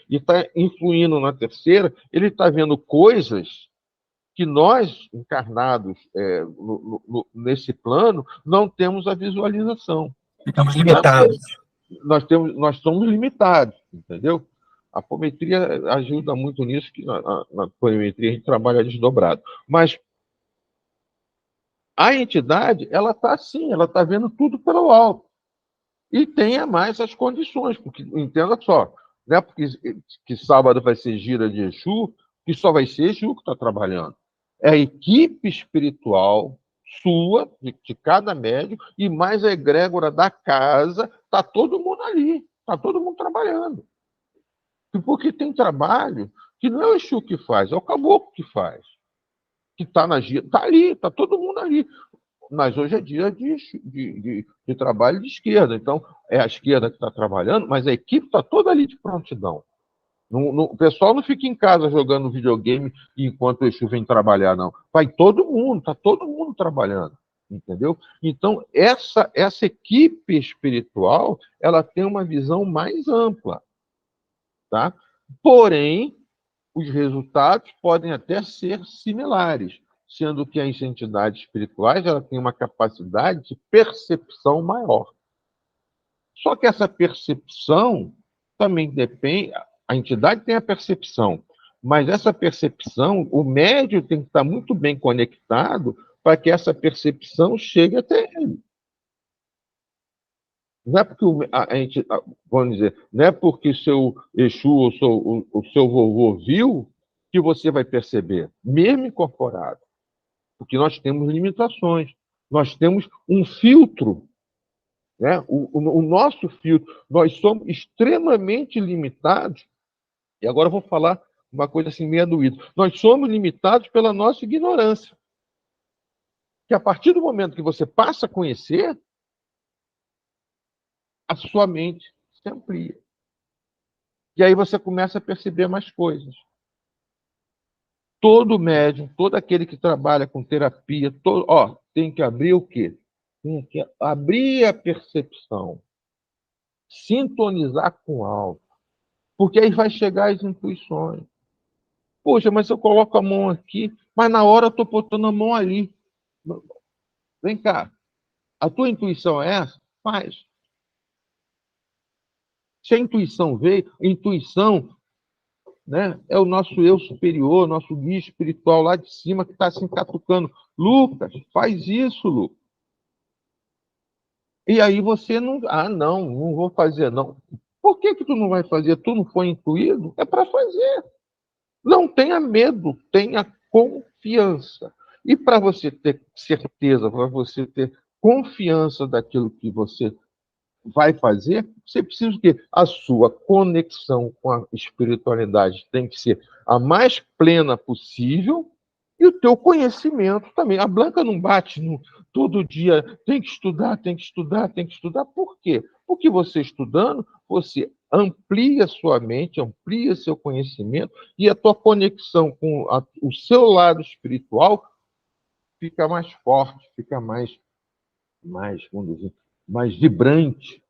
está influindo na 3ª, ele está vendo coisas que nós, encarnados nesse plano, não temos a visualização. Ficamos limitados. Nós somos limitados, entendeu? A apometria ajuda muito nisso, que na apometria a gente trabalha desdobrado. Mas a entidade, ela está assim, ela está vendo tudo pelo alto. E tenha mais as condições, porque, entenda só, não é porque que sábado vai ser gira de Exu, que só vai ser Exu que está trabalhando. É a equipe espiritual sua, de cada médium, e mais a egrégora da casa, está todo mundo ali, está todo mundo trabalhando. Porque tem trabalho que não é o Exu que faz, é o caboclo que faz. Que está na gira, está ali, está todo mundo ali. Mas hoje é dia de trabalho de esquerda, então é a esquerda que está trabalhando, mas a equipe está toda ali de prontidão. O pessoal não fica em casa jogando videogame enquanto o Exu vem trabalhar, não. Vai todo mundo, está todo mundo trabalhando, entendeu? Então, essa equipe espiritual, ela tem uma visão mais ampla, tá? Porém, os resultados podem até ser similares, sendo que as entidades espirituais ela têm uma capacidade de percepção maior. Só que essa percepção também depende... A entidade tem a percepção, mas essa percepção, o médium tem que estar muito bem conectado para que essa percepção chegue até ele. Não é porque vamos dizer, não é porque seu Exu ou o seu vovô viu que você vai perceber, mesmo incorporado. Porque nós temos limitações, nós temos um filtro, né? O nosso filtro, nós somos extremamente limitados. E agora eu vou falar uma coisa assim meio doída. Nós somos limitados pela nossa ignorância. Que a partir do momento que você passa a conhecer, a sua mente se amplia. E aí você começa a perceber mais coisas. Todo médium, todo aquele que trabalha com terapia, tem que abrir o quê? Tem que abrir a percepção, sintonizar com algo, porque aí vai chegar as intuições. Poxa, mas eu coloco a mão aqui, mas na hora eu estou botando a mão ali. Vem cá, a tua intuição é essa? Faz. Se a intuição veio, a intuição, né, é o nosso eu superior, nosso guia espiritual lá de cima que está se catucando. Lucas, faz isso, Lucas. E aí você não... não vou fazer, não. Por que tu não vai fazer? Tu não foi intuído? É para fazer. Não tenha medo, tenha confiança. E para você ter certeza, para você ter confiança daquilo que você vai fazer, você precisa o quê? A sua conexão com a espiritualidade tem que ser a mais plena possível e o teu conhecimento também. A Blanca não bate todo dia, tem que estudar, tem que estudar, tem que estudar. Por quê? Porque você estudando, você amplia sua mente, amplia seu conhecimento e a tua conexão com o seu lado espiritual fica mais forte, fica vamos dizer, mais vibrante,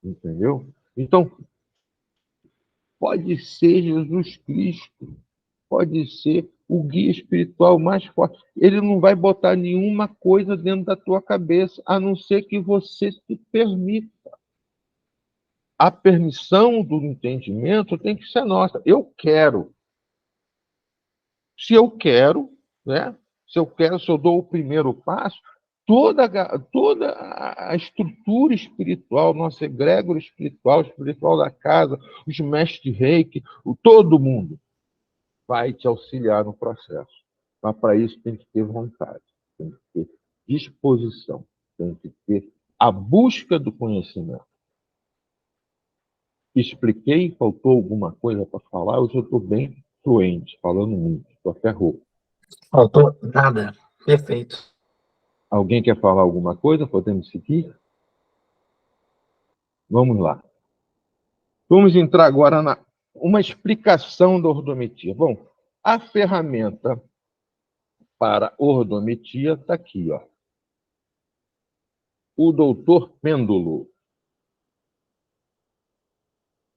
entendeu? Então, pode ser Jesus Cristo, pode ser o guia espiritual mais forte. Ele não vai botar nenhuma coisa dentro da tua cabeça, a não ser que você se permita. A permissão do entendimento tem que ser nossa. Eu quero. Se eu quero, né? Se eu dou o primeiro passo, toda a estrutura espiritual, nosso egrégor espiritual da casa, os mestres de reiki, todo mundo vai te auxiliar no processo. Mas para isso tem que ter vontade, tem que ter disposição, tem que ter a busca do conhecimento. Expliquei, faltou alguma coisa para falar? Hoje eu estou bem fluente, falando muito, estou até rouco. Faltou nada. Perfeito. Alguém quer falar alguma coisa? Podemos seguir? Vamos lá. Vamos entrar agora na uma explicação da ordometia. Bom, a ferramenta para ordometia está aqui, ó. O doutor pêndulo.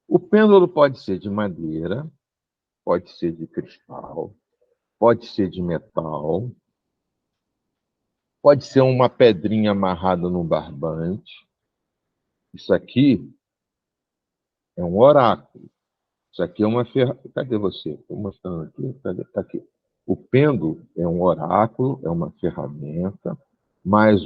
O pêndulo pode ser de madeira, pode ser de cristal, pode ser de metal, pode ser uma pedrinha amarrada no barbante. Isso aqui é um oráculo. Isso aqui é uma ferramenta. Cadê você? Estou mostrando aqui. Cadê? Está aqui. O pêndulo é um oráculo, é uma ferramenta, mas,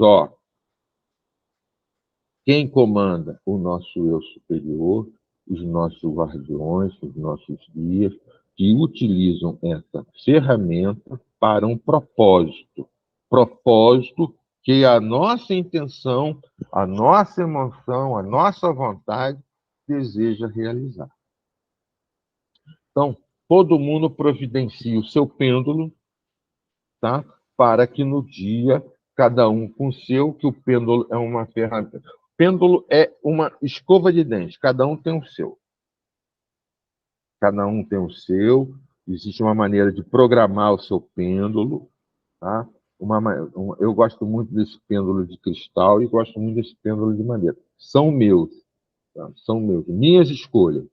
quem comanda o nosso eu superior, os nossos guardiões, os nossos guias, que utilizam essa ferramenta para um propósito. Propósito que a nossa intenção, a nossa emoção, a nossa vontade deseja realizar. Então, todo mundo providencia o seu pêndulo, tá? Para que no dia, cada um com o seu, que o pêndulo é uma ferramenta. Pêndulo é uma escova de dente, cada um tem o seu. Cada um tem o seu, existe uma maneira de programar o seu pêndulo, tá? Eu gosto muito desse pêndulo de cristal e gosto muito desse pêndulo de madeira. São meus, tá? São meus. Minhas escolhas.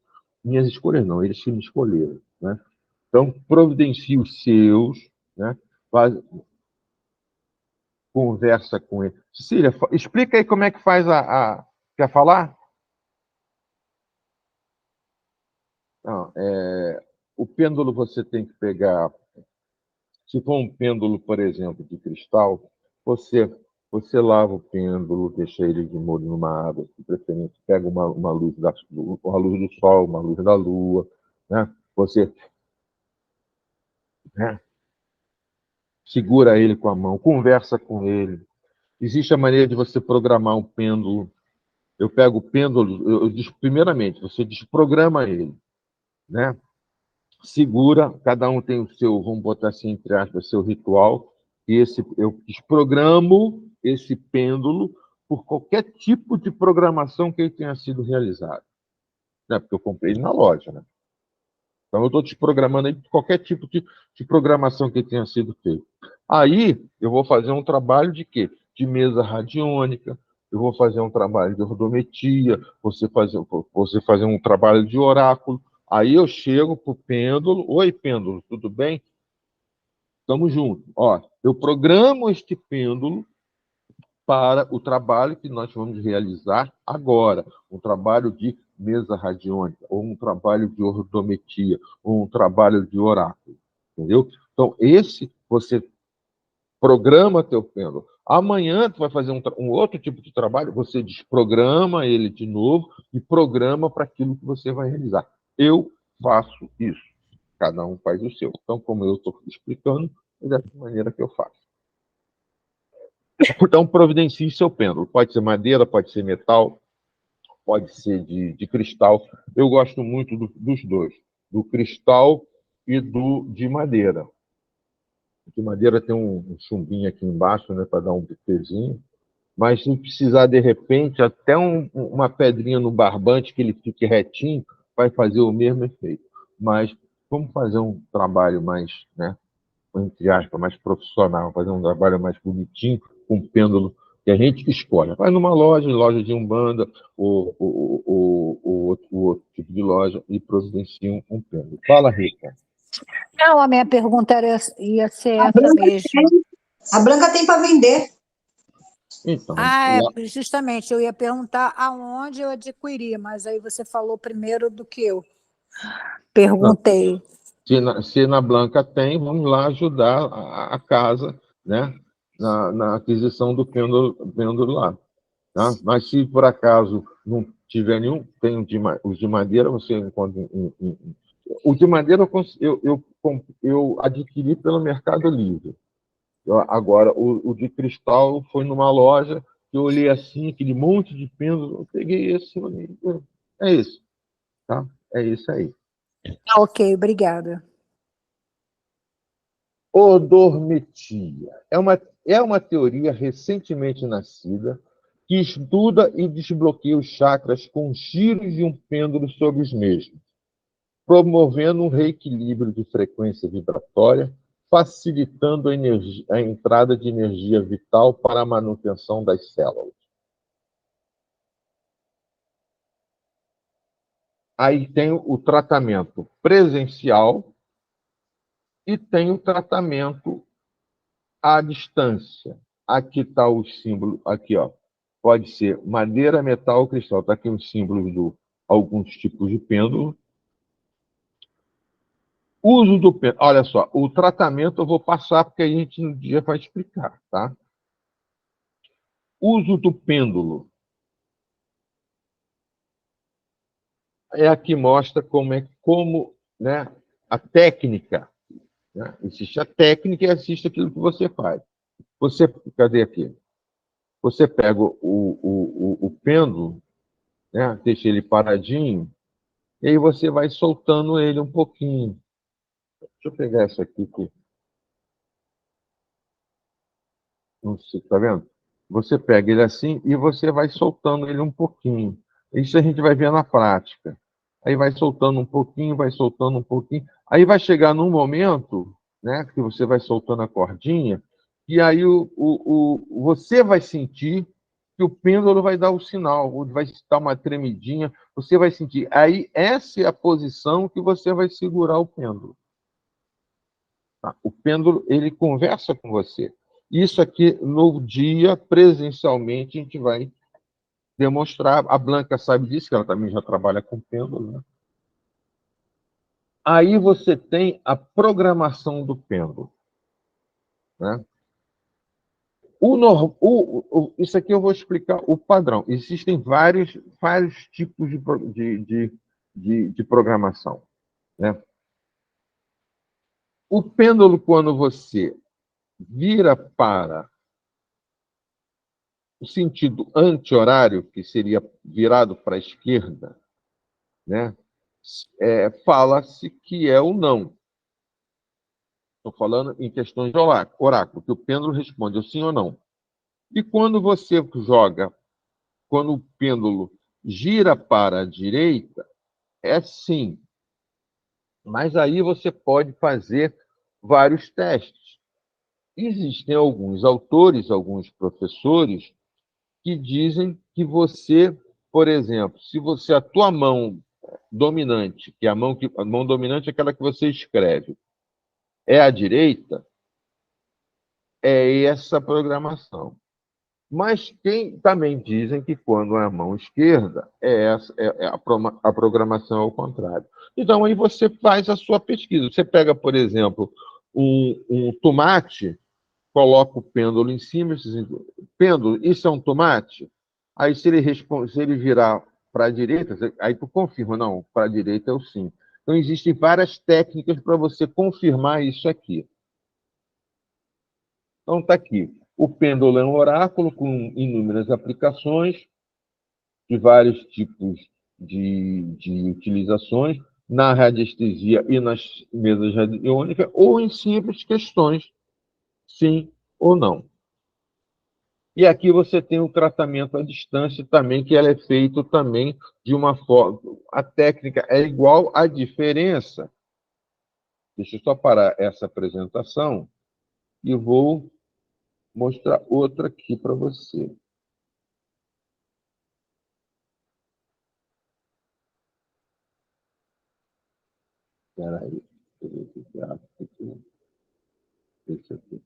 Minhas escolhas não, eles que me escolheram, né? Então, providencie os seus, né? Conversa com ele. Cecília, explica aí como é que faz Quer falar? Não, o pêndulo você tem que pegar. Se for um pêndulo, por exemplo, de cristal, você lava o pêndulo, deixa ele de molho numa água, de preferência, pega uma luz uma luz do sol, uma luz da lua, né? Você, né, segura ele com a mão, conversa com ele. Existe a maneira de você programar um pêndulo. Eu pego o pêndulo, primeiramente, você desprograma ele, né? Segura, cada um tem o seu, vamos botar assim, entre aspas, seu ritual, e eu desprogramo esse pêndulo por qualquer tipo de programação que ele tenha sido realizado. Né? Porque eu comprei ele na loja, né? Então, eu estou te programando aí por qualquer tipo de programação que tenha sido feito. Aí, eu vou fazer um trabalho de quê? De mesa radiônica, eu vou fazer um trabalho de ordometria, você fazer um trabalho de oráculo. Aí eu chego para o pêndulo. Oi, pêndulo, tudo bem? Estamos juntos. Ó, eu programo este pêndulo para o trabalho que nós vamos realizar agora, um trabalho de mesa radiônica, ou um trabalho de ordometria, ou um trabalho de oráculo, entendeu? Então, esse você programa teu pêndulo. Amanhã tu vai fazer um outro tipo de trabalho, você desprograma ele de novo e programa para aquilo que você vai realizar. Eu faço isso. Cada um faz o seu. Então, como eu estou explicando, é dessa maneira que eu faço. Então, providencie seu pêndulo. Pode ser madeira, pode ser metal, pode ser de cristal. Eu gosto muito dos dois, do cristal e do de madeira. O de madeira tem um chumbinho aqui embaixo, né, para dar um biquezinho. Mas se precisar, de repente, até uma pedrinha no barbante que ele fique retinho, vai fazer o mesmo efeito. Mas vamos fazer um trabalho mais, né, entre aspas, mais profissional, fazer um trabalho mais bonitinho, com pêndulo que a gente escolhe. Vai numa loja de umbanda, ou outro tipo de loja, e providencia um pêndulo. Fala, Rita. Não, a minha pergunta ia ser A essa Branca mesmo. tem. A Branca tem para vender. Então, Justamente, eu ia perguntar aonde eu adquiri, mas aí você falou primeiro do que eu perguntei. se na Blanca tem, vamos lá ajudar a casa, né, na aquisição do pêndulo lá. Tá? Mas se por acaso não tiver nenhum, tem os de madeira, você encontra. O de madeira eu adquiri pelo Mercado Livre. Agora, o de cristal foi numa loja que eu olhei assim, aquele monte de pêndulo, eu peguei esse, é isso, tá? É isso aí. Ok, obrigada. Odormetia é uma teoria recentemente nascida que estuda e desbloqueia os chakras com giros de um pêndulo sobre os mesmos, promovendo um reequilíbrio de frequência vibratória, facilitando a entrada de energia vital para a manutenção das células. Aí tem o tratamento presencial e tem o tratamento à distância. Aqui está o símbolo, aqui, ó. Pode ser madeira, metal ou cristal. Está aqui os símbolos de alguns tipos de pêndulo. Uso do pêndulo. Olha só, o tratamento eu vou passar porque a gente no dia vai explicar, tá? Uso do pêndulo. É a que mostra como, né, a técnica. Né? Existe a técnica e existe aquilo que você faz. Cadê aqui? Você pega o pêndulo, né, deixa ele paradinho, e aí você vai soltando ele um pouquinho. Deixa eu pegar essa aqui. Não sei, tá vendo? Você pega ele assim e você vai soltando ele um pouquinho. Isso a gente vai ver na prática. Aí vai soltando um pouquinho, vai soltando um pouquinho. Aí vai chegar num momento, né, que você vai soltando a cordinha, e aí você vai sentir que o pêndulo vai dar o sinal, vai dar uma tremidinha, você vai sentir. Aí essa é a posição que você vai segurar o pêndulo. Tá? O pêndulo, ele conversa com você. Isso aqui, no dia, presencialmente, a gente vai demonstrar. A Blanca sabe disso, que ela também já trabalha com pêndulo. Né? Aí você tem a programação do pêndulo. Né? Isso aqui eu vou explicar o padrão. Existem vários tipos de programação. Né? O pêndulo, quando você vira para o sentido anti-horário, que seria virado para a esquerda, né? Fala-se que é o não. Estou falando em questões de oráculo, que o pêndulo responde o sim ou não. E quando você joga, quando o pêndulo gira para a direita, é sim. Mas aí você pode fazer vários testes. Existem alguns autores, alguns professores, que dizem que você, por exemplo, se você a tua mão dominante, que a mão dominante é aquela que você escreve, é a direita, é essa programação. Mas quem também dizem que quando é a mão esquerda, a programação ao contrário. Então, aí você faz a sua pesquisa. Você pega, por exemplo, um tomate, coloca o pêndulo em cima, e diz assim, pêndulo, isso é um tomate? Aí, se ele virar para a direita, aí tu confirma, não, para a direita é o sim. Então, existem várias técnicas para você confirmar isso aqui. Então, está aqui. O pêndulo é um oráculo com inúmeras aplicações, de vários tipos de utilizações, na radiestesia e nas mesas radiônicas, ou em simples questões, sim ou não. E aqui você tem o tratamento à distância também, que ela é feito também de uma forma. A técnica é igual, a diferença. Deixa eu só parar essa apresentação e vou mostrar outra aqui para você. Espera aí. Esse aqui.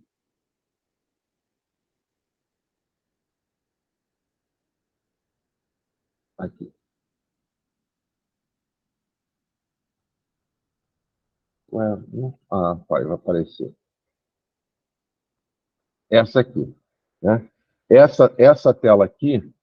Aqui. Ué, vai aparecer. Essa aqui. Né? Essa tela aqui,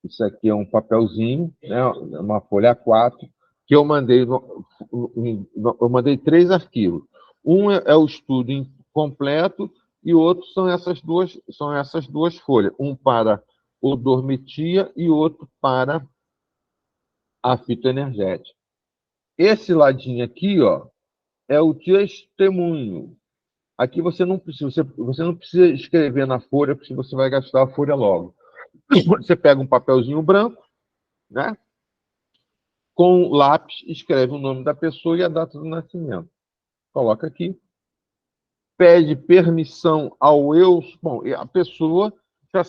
isso aqui é um papelzinho, né? Uma folha A4, que eu mandei, eu mandei 3 arquivos. Um é o estudo completo e o outro são essas duas folhas. Um para odormetia e outro para a fitoenergética. Esse ladinho aqui, ó, é o testemunho. Aqui você não precisa escrever na folha, porque você vai gastar a folha logo. Você pega um papelzinho branco, né? Com lápis, escreve o nome da pessoa e a data do nascimento. Coloca aqui. Pede permissão ao eu. Bom, a pessoa já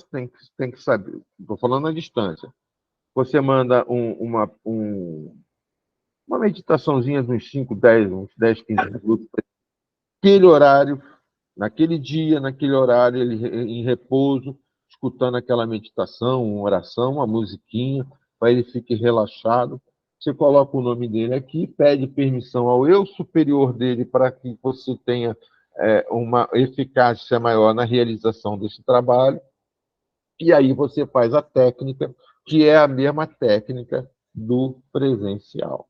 tem que saber. Estou falando à distância. Você manda uma meditaçãozinha de uns 10, 15 minutos. Aquele horário, naquele dia, naquele horário, ele em repouso, escutando aquela meditação, uma oração, uma musiquinha, para ele fique relaxado. Você coloca o nome dele aqui, pede permissão ao eu superior dele para que você tenha uma eficácia maior na realização desse trabalho. E aí você faz a técnica, que é a mesma técnica do presencial.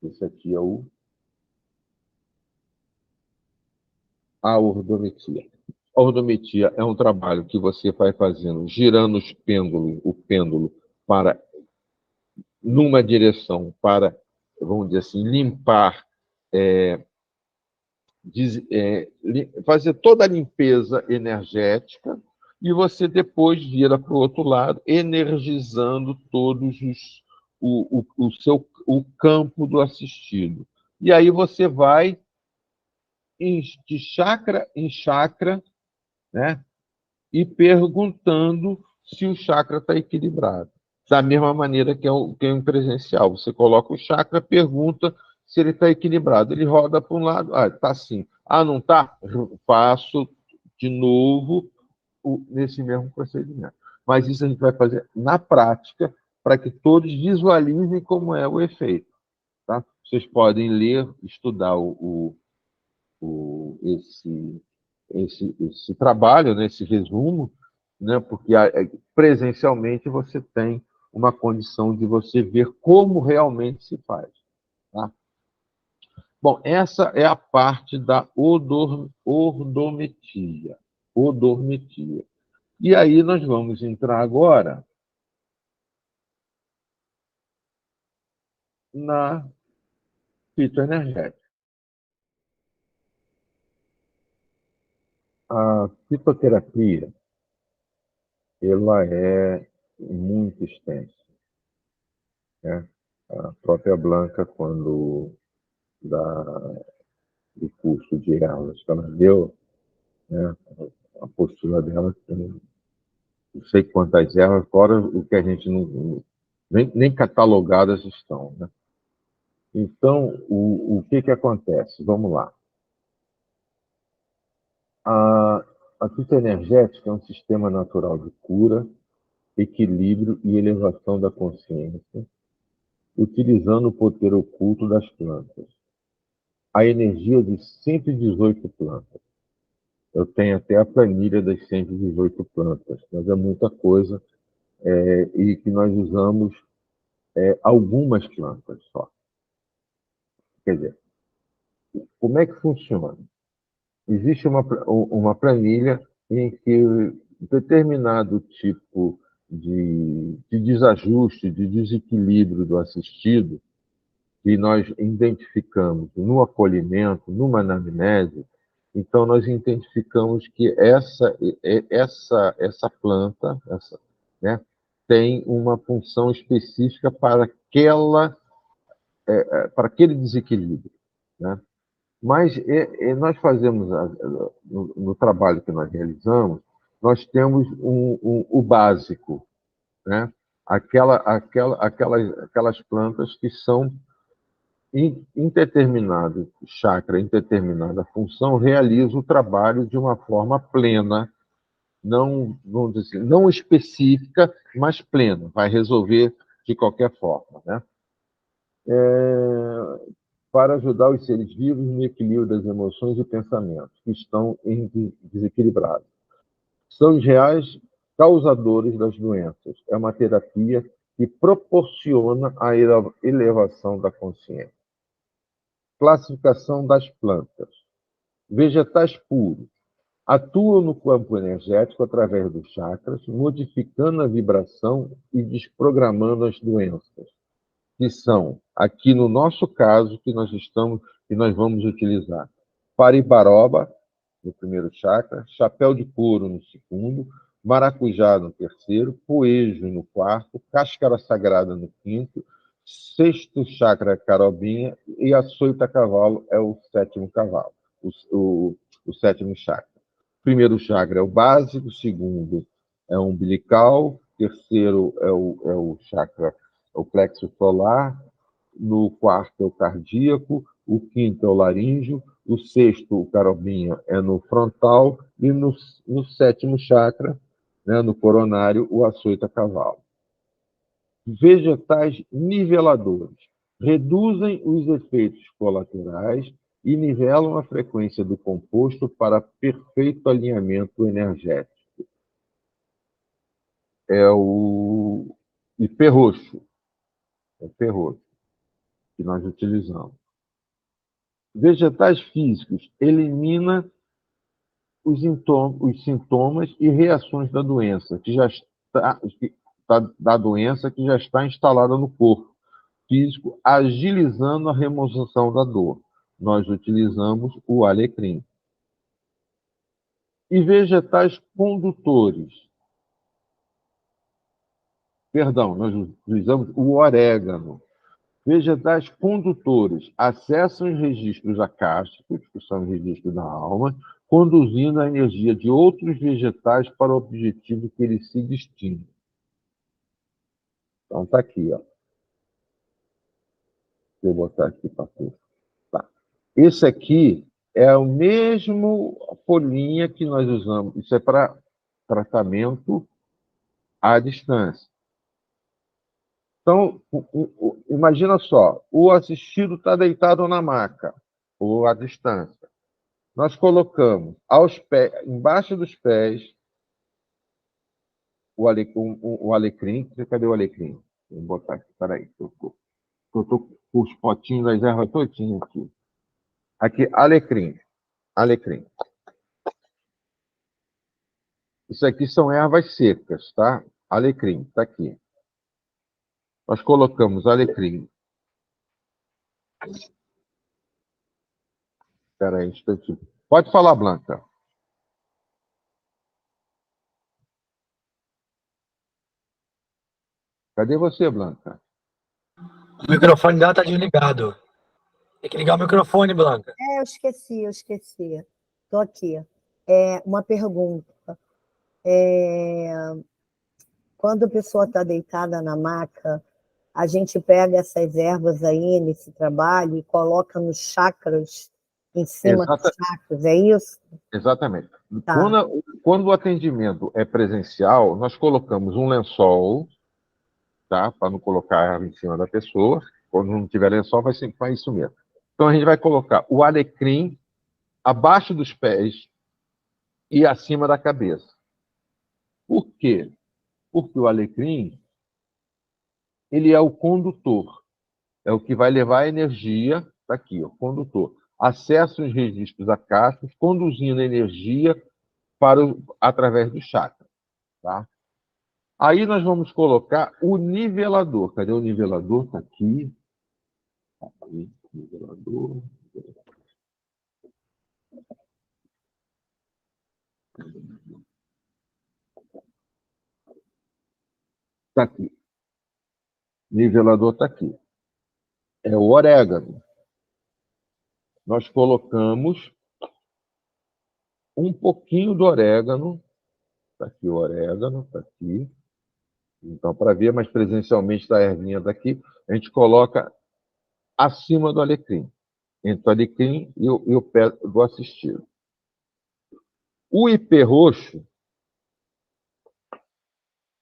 Esse aqui é a ordometia. A ordometia é um trabalho que você vai fazendo, girando o pêndulo para numa direção para, vamos dizer assim, limpar, fazer toda a limpeza energética, e você depois vira para o outro lado, energizando todos o campo do assistido. E aí você vai de chakra em chakra, né? E perguntando se o chakra está equilibrado. Da mesma maneira que é um presencial. Você coloca o chakra, pergunta se ele está equilibrado. Ele roda para um lado, está sim. Não está? Faço de novo nesse mesmo procedimento. Mas isso a gente vai fazer na prática para que todos visualizem como é o efeito. Tá? Vocês podem ler, estudar esse trabalho, né, esse resumo, né, porque presencialmente você tem uma condição de você ver como realmente se faz. Tá? Bom, essa é a parte da ordometia. Odormetia. E aí nós vamos entrar agora na fitoenergética. A fitoterapia, ela é muito extensa, né? A própria Blanca, quando dá o curso de ervas que ela deu, né? A postura dela tem não sei quantas ervas, fora o que a gente nem catalogadas estão, né? Então, o que acontece? Vamos lá. A fitoenergética é um sistema natural de cura, equilíbrio e elevação da consciência, utilizando o poder oculto das plantas. A energia de 118 plantas. Eu tenho até a planilha das 118 plantas, mas é muita coisa, e que nós usamos algumas plantas só. Quer dizer, como é que funciona? Existe uma planilha em que determinado tipo de desajuste, de desequilíbrio do assistido, que nós identificamos no acolhimento, numa anamnese, então nós identificamos que essa planta, né, tem uma função específica para aquele desequilíbrio, né? Mas nós fazemos, no trabalho que nós realizamos, nós temos o básico, né? Aquelas plantas que são, em determinado chakra, em determinada função, realizam o trabalho de uma forma plena, não, vamos dizer assim, não específica, mas plena, vai resolver de qualquer forma, né? Para ajudar os seres vivos no equilíbrio das emoções e pensamentos que estão desequilibrados. São os reais causadores das doenças. É uma terapia que proporciona a elevação da consciência. Classificação das plantas. Vegetais puros. Atuam no campo energético através dos chakras, modificando a vibração e desprogramando as doenças, que são, aqui no nosso caso, que nós vamos utilizar. Paribaroba, no primeiro chakra, chapéu de couro no segundo, maracujá no terceiro, poejo no quarto, cáscara sagrada no quinto, sexto chakra é carobinha e açoita cavalo é o sétimo cavalo, o sétimo chakra. O primeiro chakra é o básico, o segundo é o umbilical, o terceiro é o chakra, o plexo solar, no quarto é o cardíaco, o quinto é o laríngeo, o sexto, o carobinha, é no frontal, e no sétimo chakra, né, no coronário, o açoita cavalo. Vegetais niveladores. Reduzem os efeitos colaterais e nivelam a frequência do composto para perfeito alinhamento energético. É o ipê roxo. É o ipê roxo que nós utilizamos. Vegetais físicos elimina os sintomas e reações da doença que já está instalada no corpo físico, agilizando a remoção da dor. Nós utilizamos o alecrim. E vegetais condutores. Perdão, nós utilizamos o orégano. Vegetais condutores acessam os registros acásticos, que são os registros da alma, conduzindo a energia de outros vegetais para o objetivo que eles se destinam. Então, está aqui, ó. Deixa eu botar aqui para tu. Tá. Esse aqui é o mesmo folhinha que nós usamos. Isso é para tratamento à distância. Então, imagina só, o assistido está deitado na maca, ou à distância. Nós colocamos embaixo dos pés o alecrim. Cadê o alecrim? Vou botar aqui, peraí. Eu estou com os potinhos das ervas todinhas aqui. Aqui, alecrim. Alecrim. Isso aqui são ervas secas, tá? Alecrim, está aqui. Nós colocamos alecrim. Espera aí, um instantinho. Pode falar, Blanca. Cadê você, Blanca? O microfone dela tá desligado. Tem que ligar o microfone, Blanca. Eu esqueci. Estou aqui. Uma pergunta. Quando a pessoa está deitada na maca, a gente pega essas ervas aí nesse trabalho e coloca nos chakras, em cima dos chakras, é isso? Exatamente. Tá. Quando o atendimento é presencial, nós colocamos um lençol, tá? Para não colocar a erva em cima da pessoa. Quando não tiver lençol, vai ser para isso mesmo. Então, a gente vai colocar o alecrim abaixo dos pés e acima da cabeça. Por quê? Porque o alecrim, ele é o condutor. É o que vai levar a energia, está aqui, o condutor. Acessa os registros acásticos, conduzindo energia através do chakra. Tá? Aí nós vamos colocar o nivelador. Cadê o nivelador? Está aqui. Nivelador. Está aqui. Nivelador está aqui. É o orégano. Nós colocamos um pouquinho do orégano. Está aqui o orégano, está aqui. Então, para ver mais presencialmente da ervinha daqui, a gente coloca acima do alecrim, entre o alecrim e o pé do assistido. O IP roxo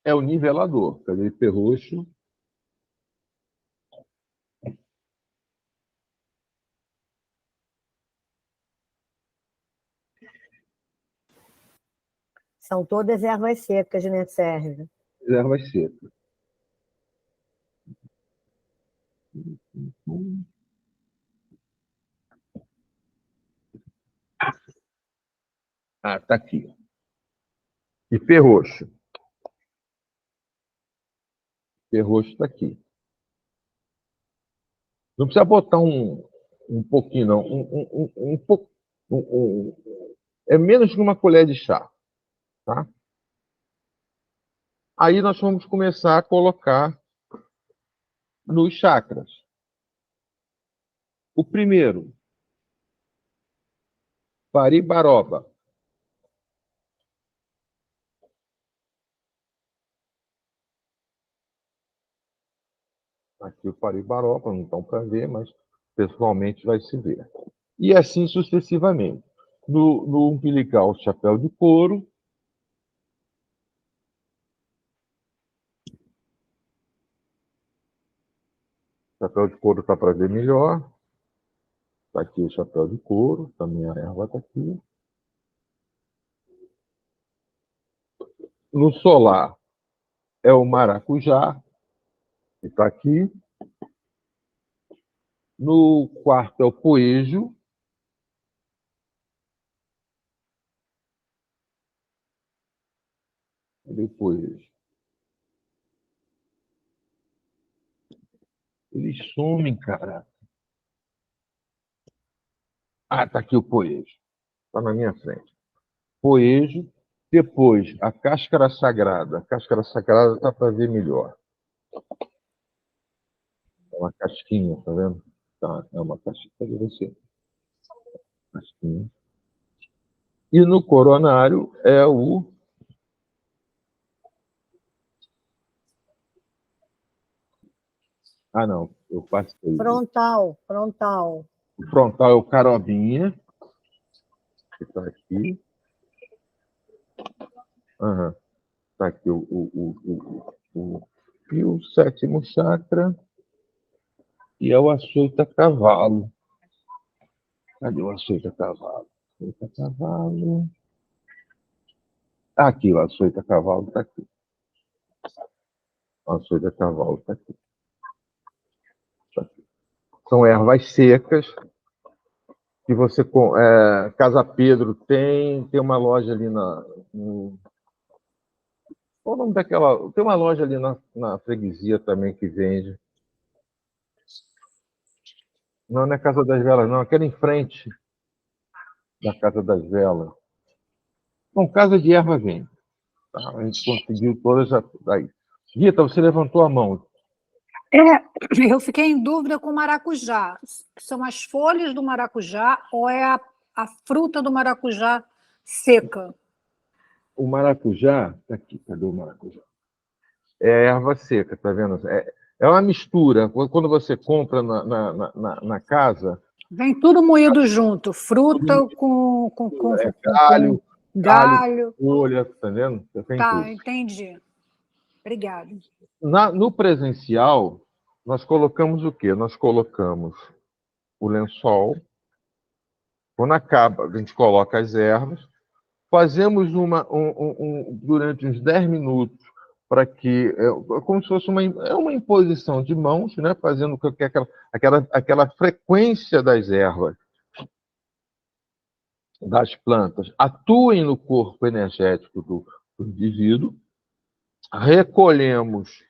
é o nivelador. Cadê o IP roxo? São todas ervas secas, né, Sérgio? Ervas secas. Está aqui. IP roxo. IP roxo está aqui. Não precisa botar um pouquinho, não. É menos que uma colher de chá. Tá? Aí nós vamos começar a colocar nos chakras. O primeiro, Paribaroba. Aqui o Paribaroba, não estão para ver, mas pessoalmente vai se ver. E assim sucessivamente. No umbilical, chapéu de couro. Chapéu de couro está para ver melhor. Está aqui o chapéu de couro, também a erva está aqui. No solar é o maracujá, que está aqui. No quarto é o poejo. Cadê o poejo? Eles somem, cara. Ah, está aqui o poejo. Está na minha frente. Poejo. Depois, a cáscara sagrada. A cáscara sagrada está para ver melhor. É uma casquinha, tá vendo? Tá, é uma casquinha. Cadê você? Casquinha. E no coronário é o... Ah, não. Eu passei. Frontal. O frontal é o carobinha. Que está aqui. Aham. Está aqui e o sétimo chakra. E é o açoita-cavalo. Cadê o açoita-cavalo? Açoita-cavalo. Aqui, o açoita-cavalo está aqui. O açoita-cavalo está aqui. Tá aqui. São ervas secas que você... Casa Pedro tem uma loja ali qual o nome daquela... Tem uma loja ali na freguesia também que vende. Não é Casa das Velas, não. Aquela em frente da Casa das Velas. Bom, Casa de Erva vende. Tá? A gente conseguiu todas aí. Rita, você levantou a mão. Eu fiquei em dúvida com o maracujá. São as folhas do maracujá ou é a fruta do maracujá seca? O maracujá, tá aqui, cadê o maracujá? É erva seca, tá vendo? É uma mistura. Quando você compra na casa, Vem tudo moído junto, fruta com galho, galho. folha, tá vendo? Tem Tá, tudo. entendi. Obrigada. No presencial, nós colocamos o quê? Nós colocamos o lençol. Quando acaba, a gente coloca as ervas, fazemos durante uns 10 minutos para que, como se fosse uma imposição de mãos, né? Fazendo com que aquela frequência das ervas, das plantas, atuem no corpo energético do indivíduo, recolhemos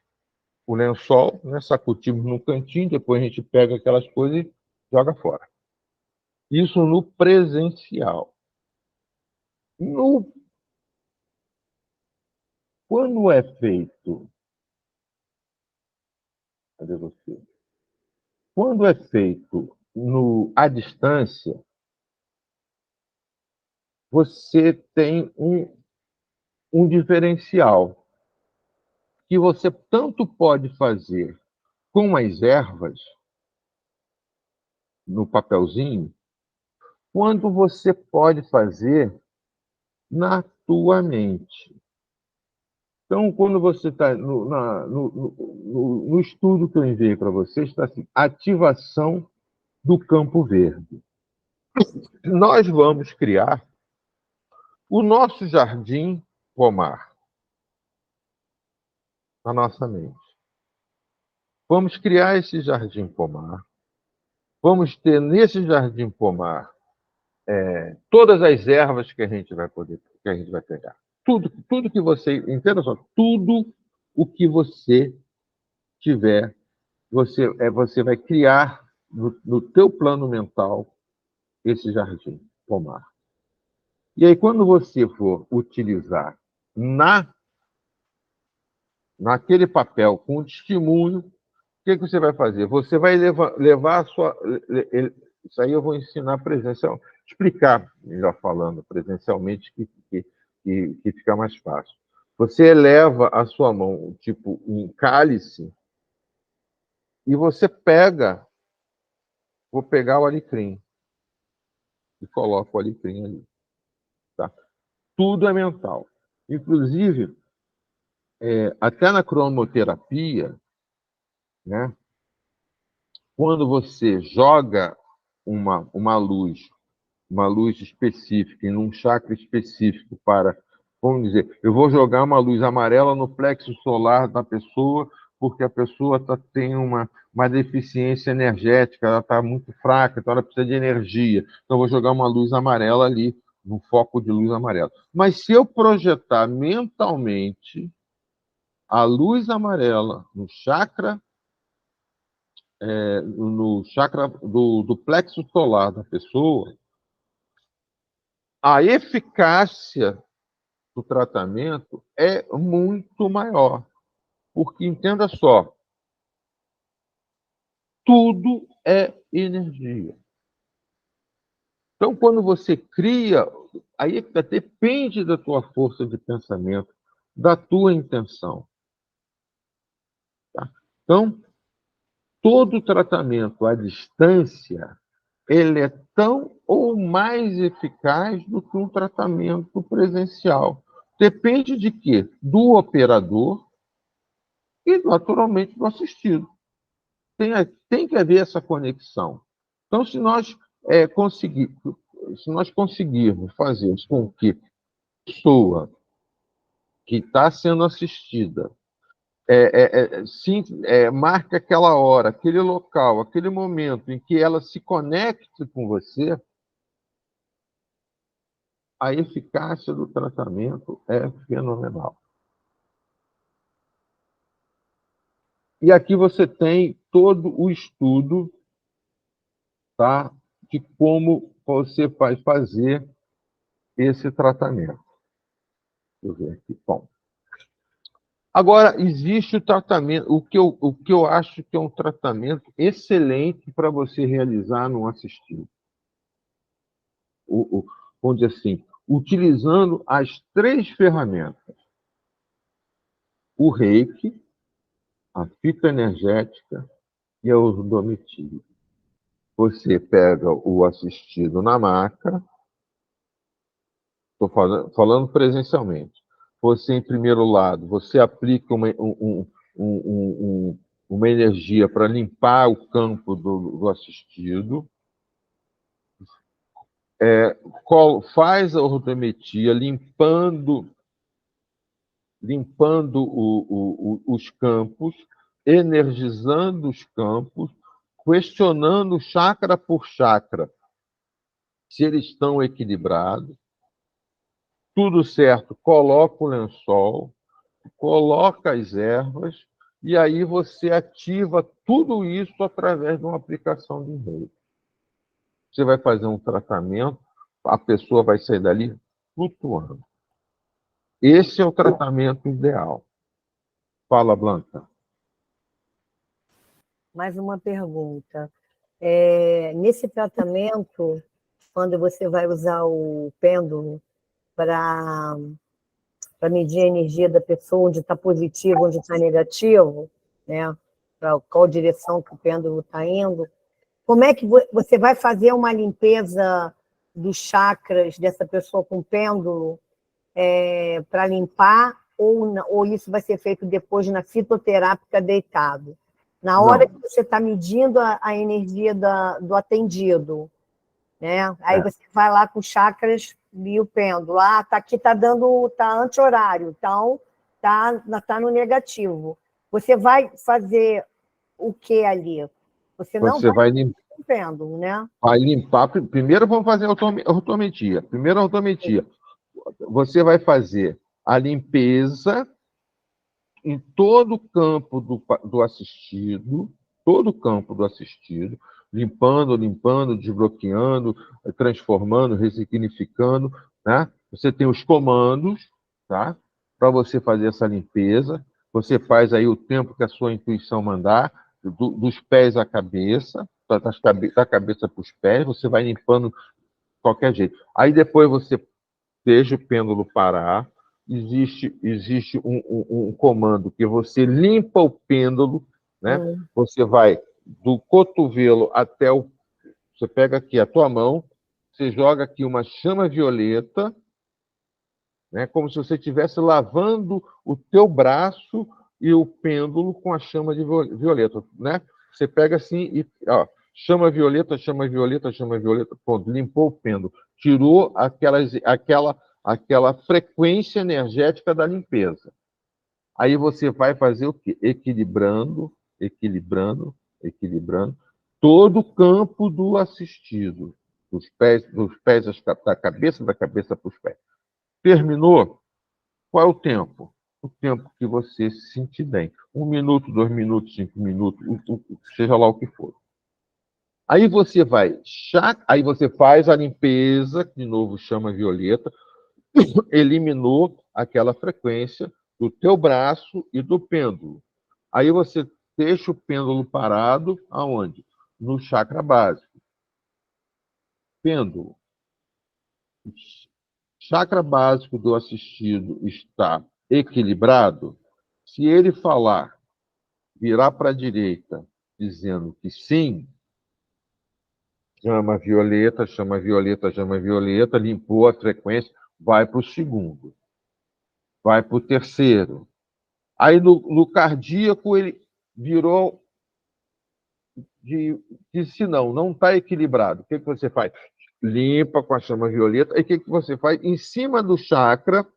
o lençol, né? Sacutimos no cantinho, depois a gente pega aquelas coisas e joga fora. Isso no presencial. Quando é feito, cadê você? Quando é feito à distância, você tem um diferencial que você tanto pode fazer com as ervas no papelzinho, quanto você pode fazer na tua mente. Então, quando você está no estudo que eu enviei para você, está assim, ativação do campo verde. Nós vamos criar o nosso jardim pomar na nossa mente. Vamos criar esse jardim pomar. Vamos ter nesse jardim pomar todas as ervas que a gente vai pegar. Tudo que você, entenda só, tudo o que você tiver, você vai criar no teu plano mental esse jardim pomar. E aí, quando você for utilizar naquele papel com testemunho, o que você vai fazer? Você vai levar a sua. Isso aí eu vou ensinar presencialmente, explicar, melhor falando, presencialmente, que fica mais fácil. Você eleva a sua mão, tipo um cálice, e você vou pegar o alecrim, e coloco o alecrim ali. Tá? Tudo é mental. Inclusive, até na cromoterapia, né? Quando você joga uma luz específica, em um chakra específico vamos dizer, eu vou jogar uma luz amarela no plexo solar da pessoa, porque a pessoa tem uma deficiência energética, ela está muito fraca, então ela precisa de energia. Então, eu vou jogar uma luz amarela ali, no foco de luz amarela. Mas se eu projetar mentalmente a luz amarela no chakra do plexo solar da pessoa, a eficácia do tratamento é muito maior. Porque, entenda só, tudo é energia. Então, quando você cria, aí depende da tua força de pensamento, da tua intenção. Tá? Então, todo tratamento à distância, ele é tão ou mais eficaz do que um tratamento presencial. Depende de quê? Do operador e, naturalmente, do assistido. Tem que haver essa conexão. Então, se nós conseguirmos fazer com que a pessoa que está sendo assistida marque aquela hora, aquele local, aquele momento em que ela se conecte com você, a eficácia do tratamento é fenomenal. E aqui você tem todo o estudo, tá, de como você vai fazer esse tratamento. Deixa eu ver aqui. Bom, Agora, existe o tratamento, o que eu acho que é um tratamento excelente para você realizar num assistido. Vamos dizer assim, utilizando as 3 ferramentas: o reiki, a fitoenergética e a odometria. Você pega o assistido na maca, estou falando presencialmente. Você, em primeiro lado, você aplica uma energia para limpar o campo do assistido, faz a ortometria limpando os campos, energizando os campos, questionando chakra por chakra se eles estão equilibrados. Tudo certo, coloca o lençol, coloca as ervas, e aí você ativa tudo isso através de uma aplicação de reiki. Você vai fazer um tratamento, a pessoa vai sair dali flutuando. Esse é o tratamento ideal. Fala, Blanca. Mais uma pergunta. Nesse tratamento, quando você vai usar o pêndulo para medir a energia da pessoa, onde está positivo, onde está negativo, né? Para qual direção que o pêndulo está indo, como é que você vai fazer uma limpeza dos chakras dessa pessoa com pêndulo para limpar, ou isso vai ser feito depois na fitoterápica deitado? Na hora que você está medindo a energia do atendido, né? Aí você vai lá com chakras e o pêndulo. Tá aqui, tá anti-horário, então tá no negativo. Você vai fazer o que ali? Você não vai limpar o pêndulo, né? Vai limpar. Primeiro vamos fazer a ortometria. Primeiro a ortometria. Você vai fazer a limpeza em todo o campo do assistido, todo o campo do assistido, limpando, desbloqueando, transformando, ressignificando, né? Você tem os comandos, tá? Para você fazer essa limpeza. Você faz aí o tempo que a sua intuição mandar, dos pés à cabeça, da cabeça para os pés, você vai limpando de qualquer jeito. Aí depois você deixa o pêndulo parar. Existe um comando que você limpa o pêndulo, né? Você vai do cotovelo até o... Você pega aqui a tua mão, você joga aqui uma chama violeta, né? Como se você estivesse lavando o teu braço e o pêndulo com a chama de violeta, né? Você pega assim e... chama violeta, chama violeta, chama violeta, pronto, limpou o pêndulo. Tirou aquela frequência energética da limpeza. Aí você vai fazer o quê? Equilibrando todo o campo do assistido, dos pés da cabeça para os pés. Terminou? Qual é o tempo? O tempo que você se sentir bem. 1 minuto, 2 minutos, 5 minutos, seja lá o que for. Aí você faz a limpeza, de novo chama violeta, eliminou aquela frequência do teu braço e do pêndulo. Aí você deixa o pêndulo parado aonde? No chakra básico. Pêndulo. Chakra básico do assistido está equilibrado. Se ele falar, virar para a direita, dizendo que sim, chama violeta, chama violeta, chama violeta, limpou a frequência, vai para o segundo, vai para o terceiro. Aí no cardíaco ele virou, disse não está equilibrado. O que você faz? Limpa com a chama violeta. E o que você faz? Em cima do chakra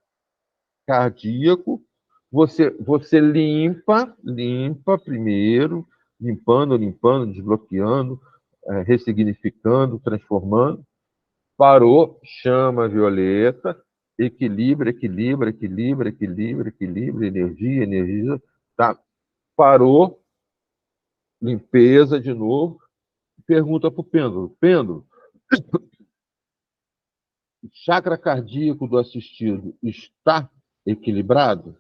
cardíaco, você limpa primeiro, limpando, desbloqueando, ressignificando, transformando. Parou, chama violeta, equilibra, energia, tá? Parou, limpeza de novo, pergunta para o pêndulo. Pêndulo, o chakra cardíaco do assistido está equilibrado?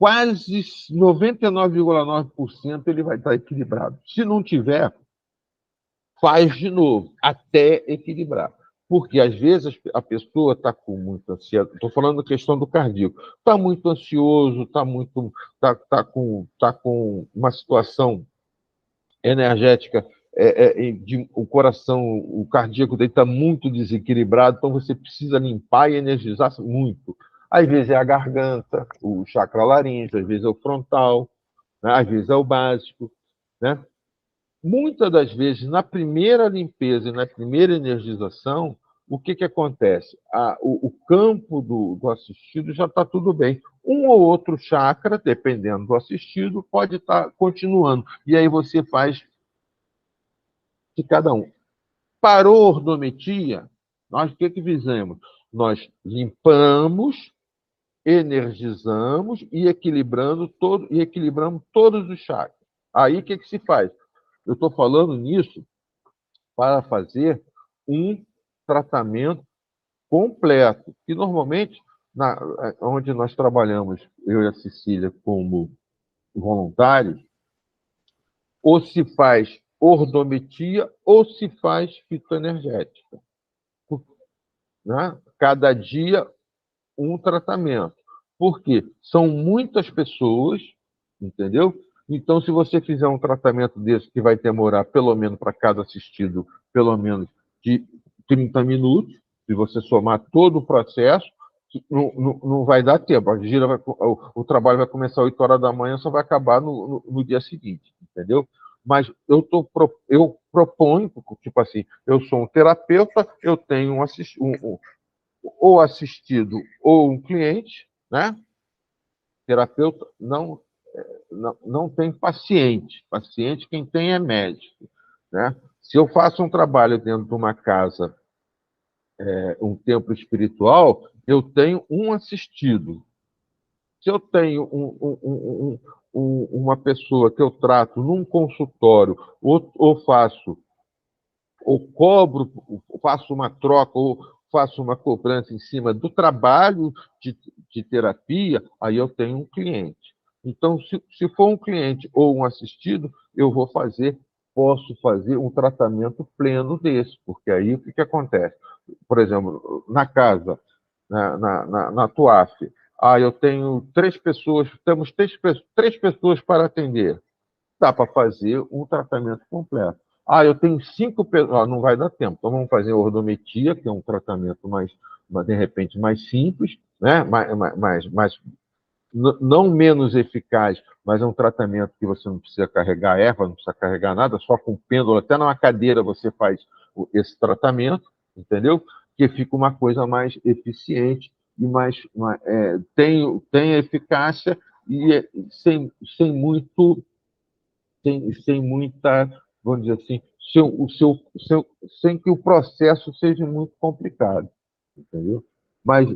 quase 99,9% ele vai estar equilibrado. Se não tiver, faz de novo, até equilibrar. Porque, às vezes, a pessoa está com muita ansiedade. Estou falando da questão do cardíaco. Está muito ansioso, tá com uma situação energética, o coração, o cardíaco dele está muito desequilibrado, então você precisa limpar e energizar muito. Às vezes é a garganta, o chakra laríngeo, às vezes é o frontal, né? Às vezes é o básico, né? Muitas das vezes, na primeira limpeza e na primeira energização, o que acontece? O campo do assistido já está tudo bem. Um ou outro chakra, dependendo do assistido, pode estar continuando. E aí você faz de cada um. Parou a ordometia, nós o que fizemos? Nós limpamos, energizamos e equilibramos todos os chakras. Aí o que se faz? Eu estou falando nisso para fazer um tratamento completo, que normalmente, onde nós trabalhamos, eu e a Cecília, como voluntários, ou se faz ordometia ou se faz fitoenergética. Né? Cada dia um tratamento. Por quê? São muitas pessoas, entendeu? Então, se você fizer um tratamento desse que vai demorar, pelo menos para cada assistido, pelo menos de 30 minutos, se você somar todo o processo, não vai dar tempo. O trabalho vai começar às 8 horas da manhã, só vai acabar no dia seguinte, entendeu? Mas eu proponho, tipo assim, eu sou um terapeuta, eu tenho ou assistido ou um cliente, né? Terapeuta não tem paciente. Paciente quem tem é médico, né? Se eu faço um trabalho dentro de uma casa, um templo espiritual, eu tenho um assistido. Se eu tenho uma pessoa que eu trato num consultório, ou cobro, faço uma troca, ou faço uma cobrança em cima do trabalho de terapia, aí eu tenho um cliente. Então, se for um cliente ou um assistido, posso fazer um tratamento pleno desse, porque aí o que acontece? Por exemplo, na casa, na TUAF, eu tenho 3 pessoas, temos 3 pessoas para atender. Dá para fazer um tratamento completo. Eu tenho 5 pessoas, não vai dar tempo. Então vamos fazer a ordometia, que é um tratamento de repente, mais simples, né? Não menos eficaz, mas é um tratamento que você não precisa carregar erva, não precisa carregar nada, só com pêndulo, até numa cadeira você faz esse tratamento, entendeu? Que fica uma coisa mais eficiente e tem eficácia e sem muita, vamos dizer assim, sem que o processo seja muito complicado, entendeu? Mas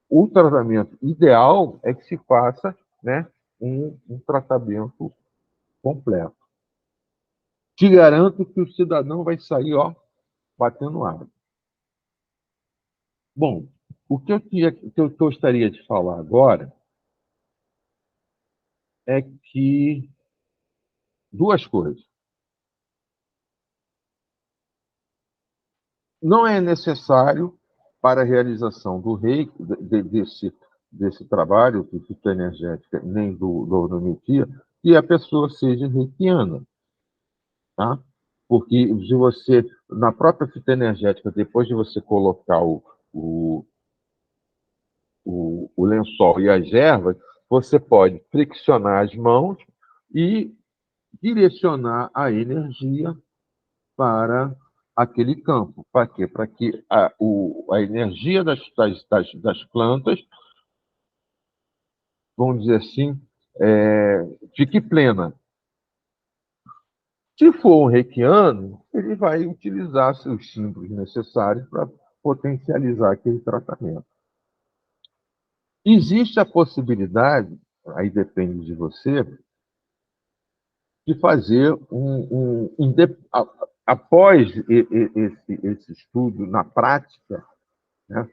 o tratamento ideal é que se faça, né, um tratamento completo. Te garanto que o cidadão vai sair, batendo água. Bom, o que eu gostaria de falar agora é que 2 coisas. Não é necessário, para a realização do reiki, desse trabalho de fitoenergética, nem da ordometia, que a pessoa seja reikiana. Tá? Porque se você, na própria fitoenergética, depois de você colocar o lençol e as ervas, você pode friccionar as mãos e direcionar a energia para aquele campo. Para quê? Para que a energia das plantas, vamos dizer assim, fique plena. Se for um reikiano, ele vai utilizar seus símbolos necessários para potencializar aquele tratamento. Existe a possibilidade, aí depende de você, de fazer após esse estudo na prática, né?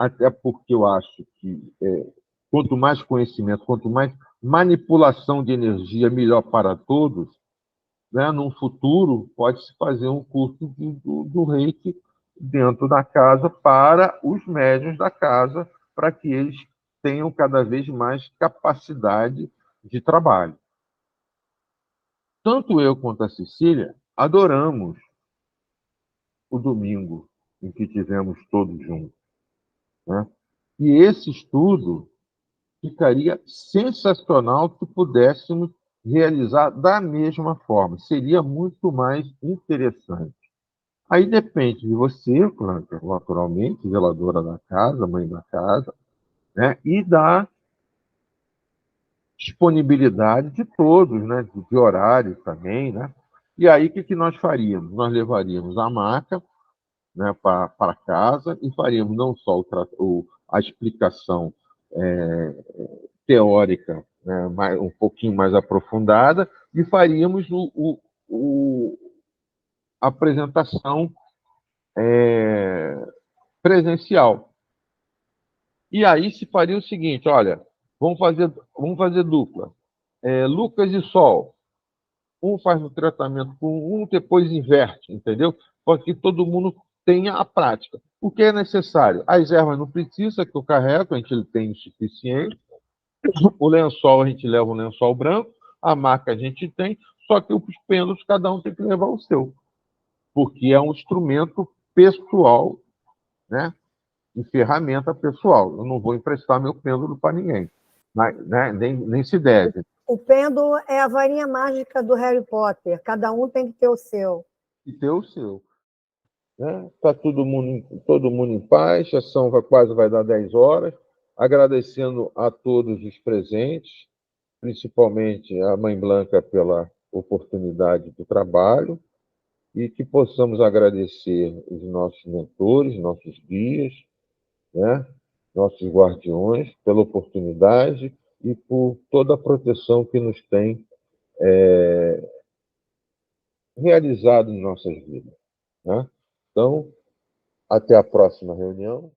Até porque eu acho que quanto mais conhecimento, quanto mais manipulação de energia, melhor para todos, né? Num futuro, pode-se fazer um curso do Reiki dentro da casa para os médiuns da casa, para que eles tenham cada vez mais capacidade de trabalho. Tanto eu quanto a Cecília adoramos o domingo em que tivemos todos juntos, né? E esse estudo ficaria sensacional se pudéssemos realizar da mesma forma. Seria muito mais interessante. Aí depende de você, naturalmente, zeladora da casa, mãe da casa, né? E da disponibilidade de todos, né? De horário também, né? E aí, o que nós faríamos? Nós levaríamos a maca, né, para casa e faríamos não só a explicação teórica, né, um pouquinho mais aprofundada, e faríamos a apresentação presencial. E aí se faria o seguinte, olha, vamos fazer dupla. Lucas e Sol. Um faz o tratamento com um, depois inverte, entendeu? Para que todo mundo tenha a prática. O que é necessário? As ervas não precisa que eu carrego, a gente tem o suficiente. O lençol, a gente leva um lençol branco, a marca a gente tem, só que os pêndulos, cada um tem que levar o seu. Porque é um instrumento pessoal, né? E ferramenta pessoal. Eu não vou emprestar meu pêndulo para ninguém. Né? Nem se deve. O pêndulo é a varinha mágica do Harry Potter. Cada um tem que ter o seu. E ter o seu. Está todo mundo em paz, a sessão quase vai dar 10 horas. Agradecendo a todos os presentes, principalmente a Mãe Blanca pela oportunidade do trabalho, e que possamos agradecer os nossos mentores, nossos guias, né? Nossos guardiões, pela oportunidade e por toda a proteção que nos tem realizado em nossas vidas. Né? Então, até a próxima reunião.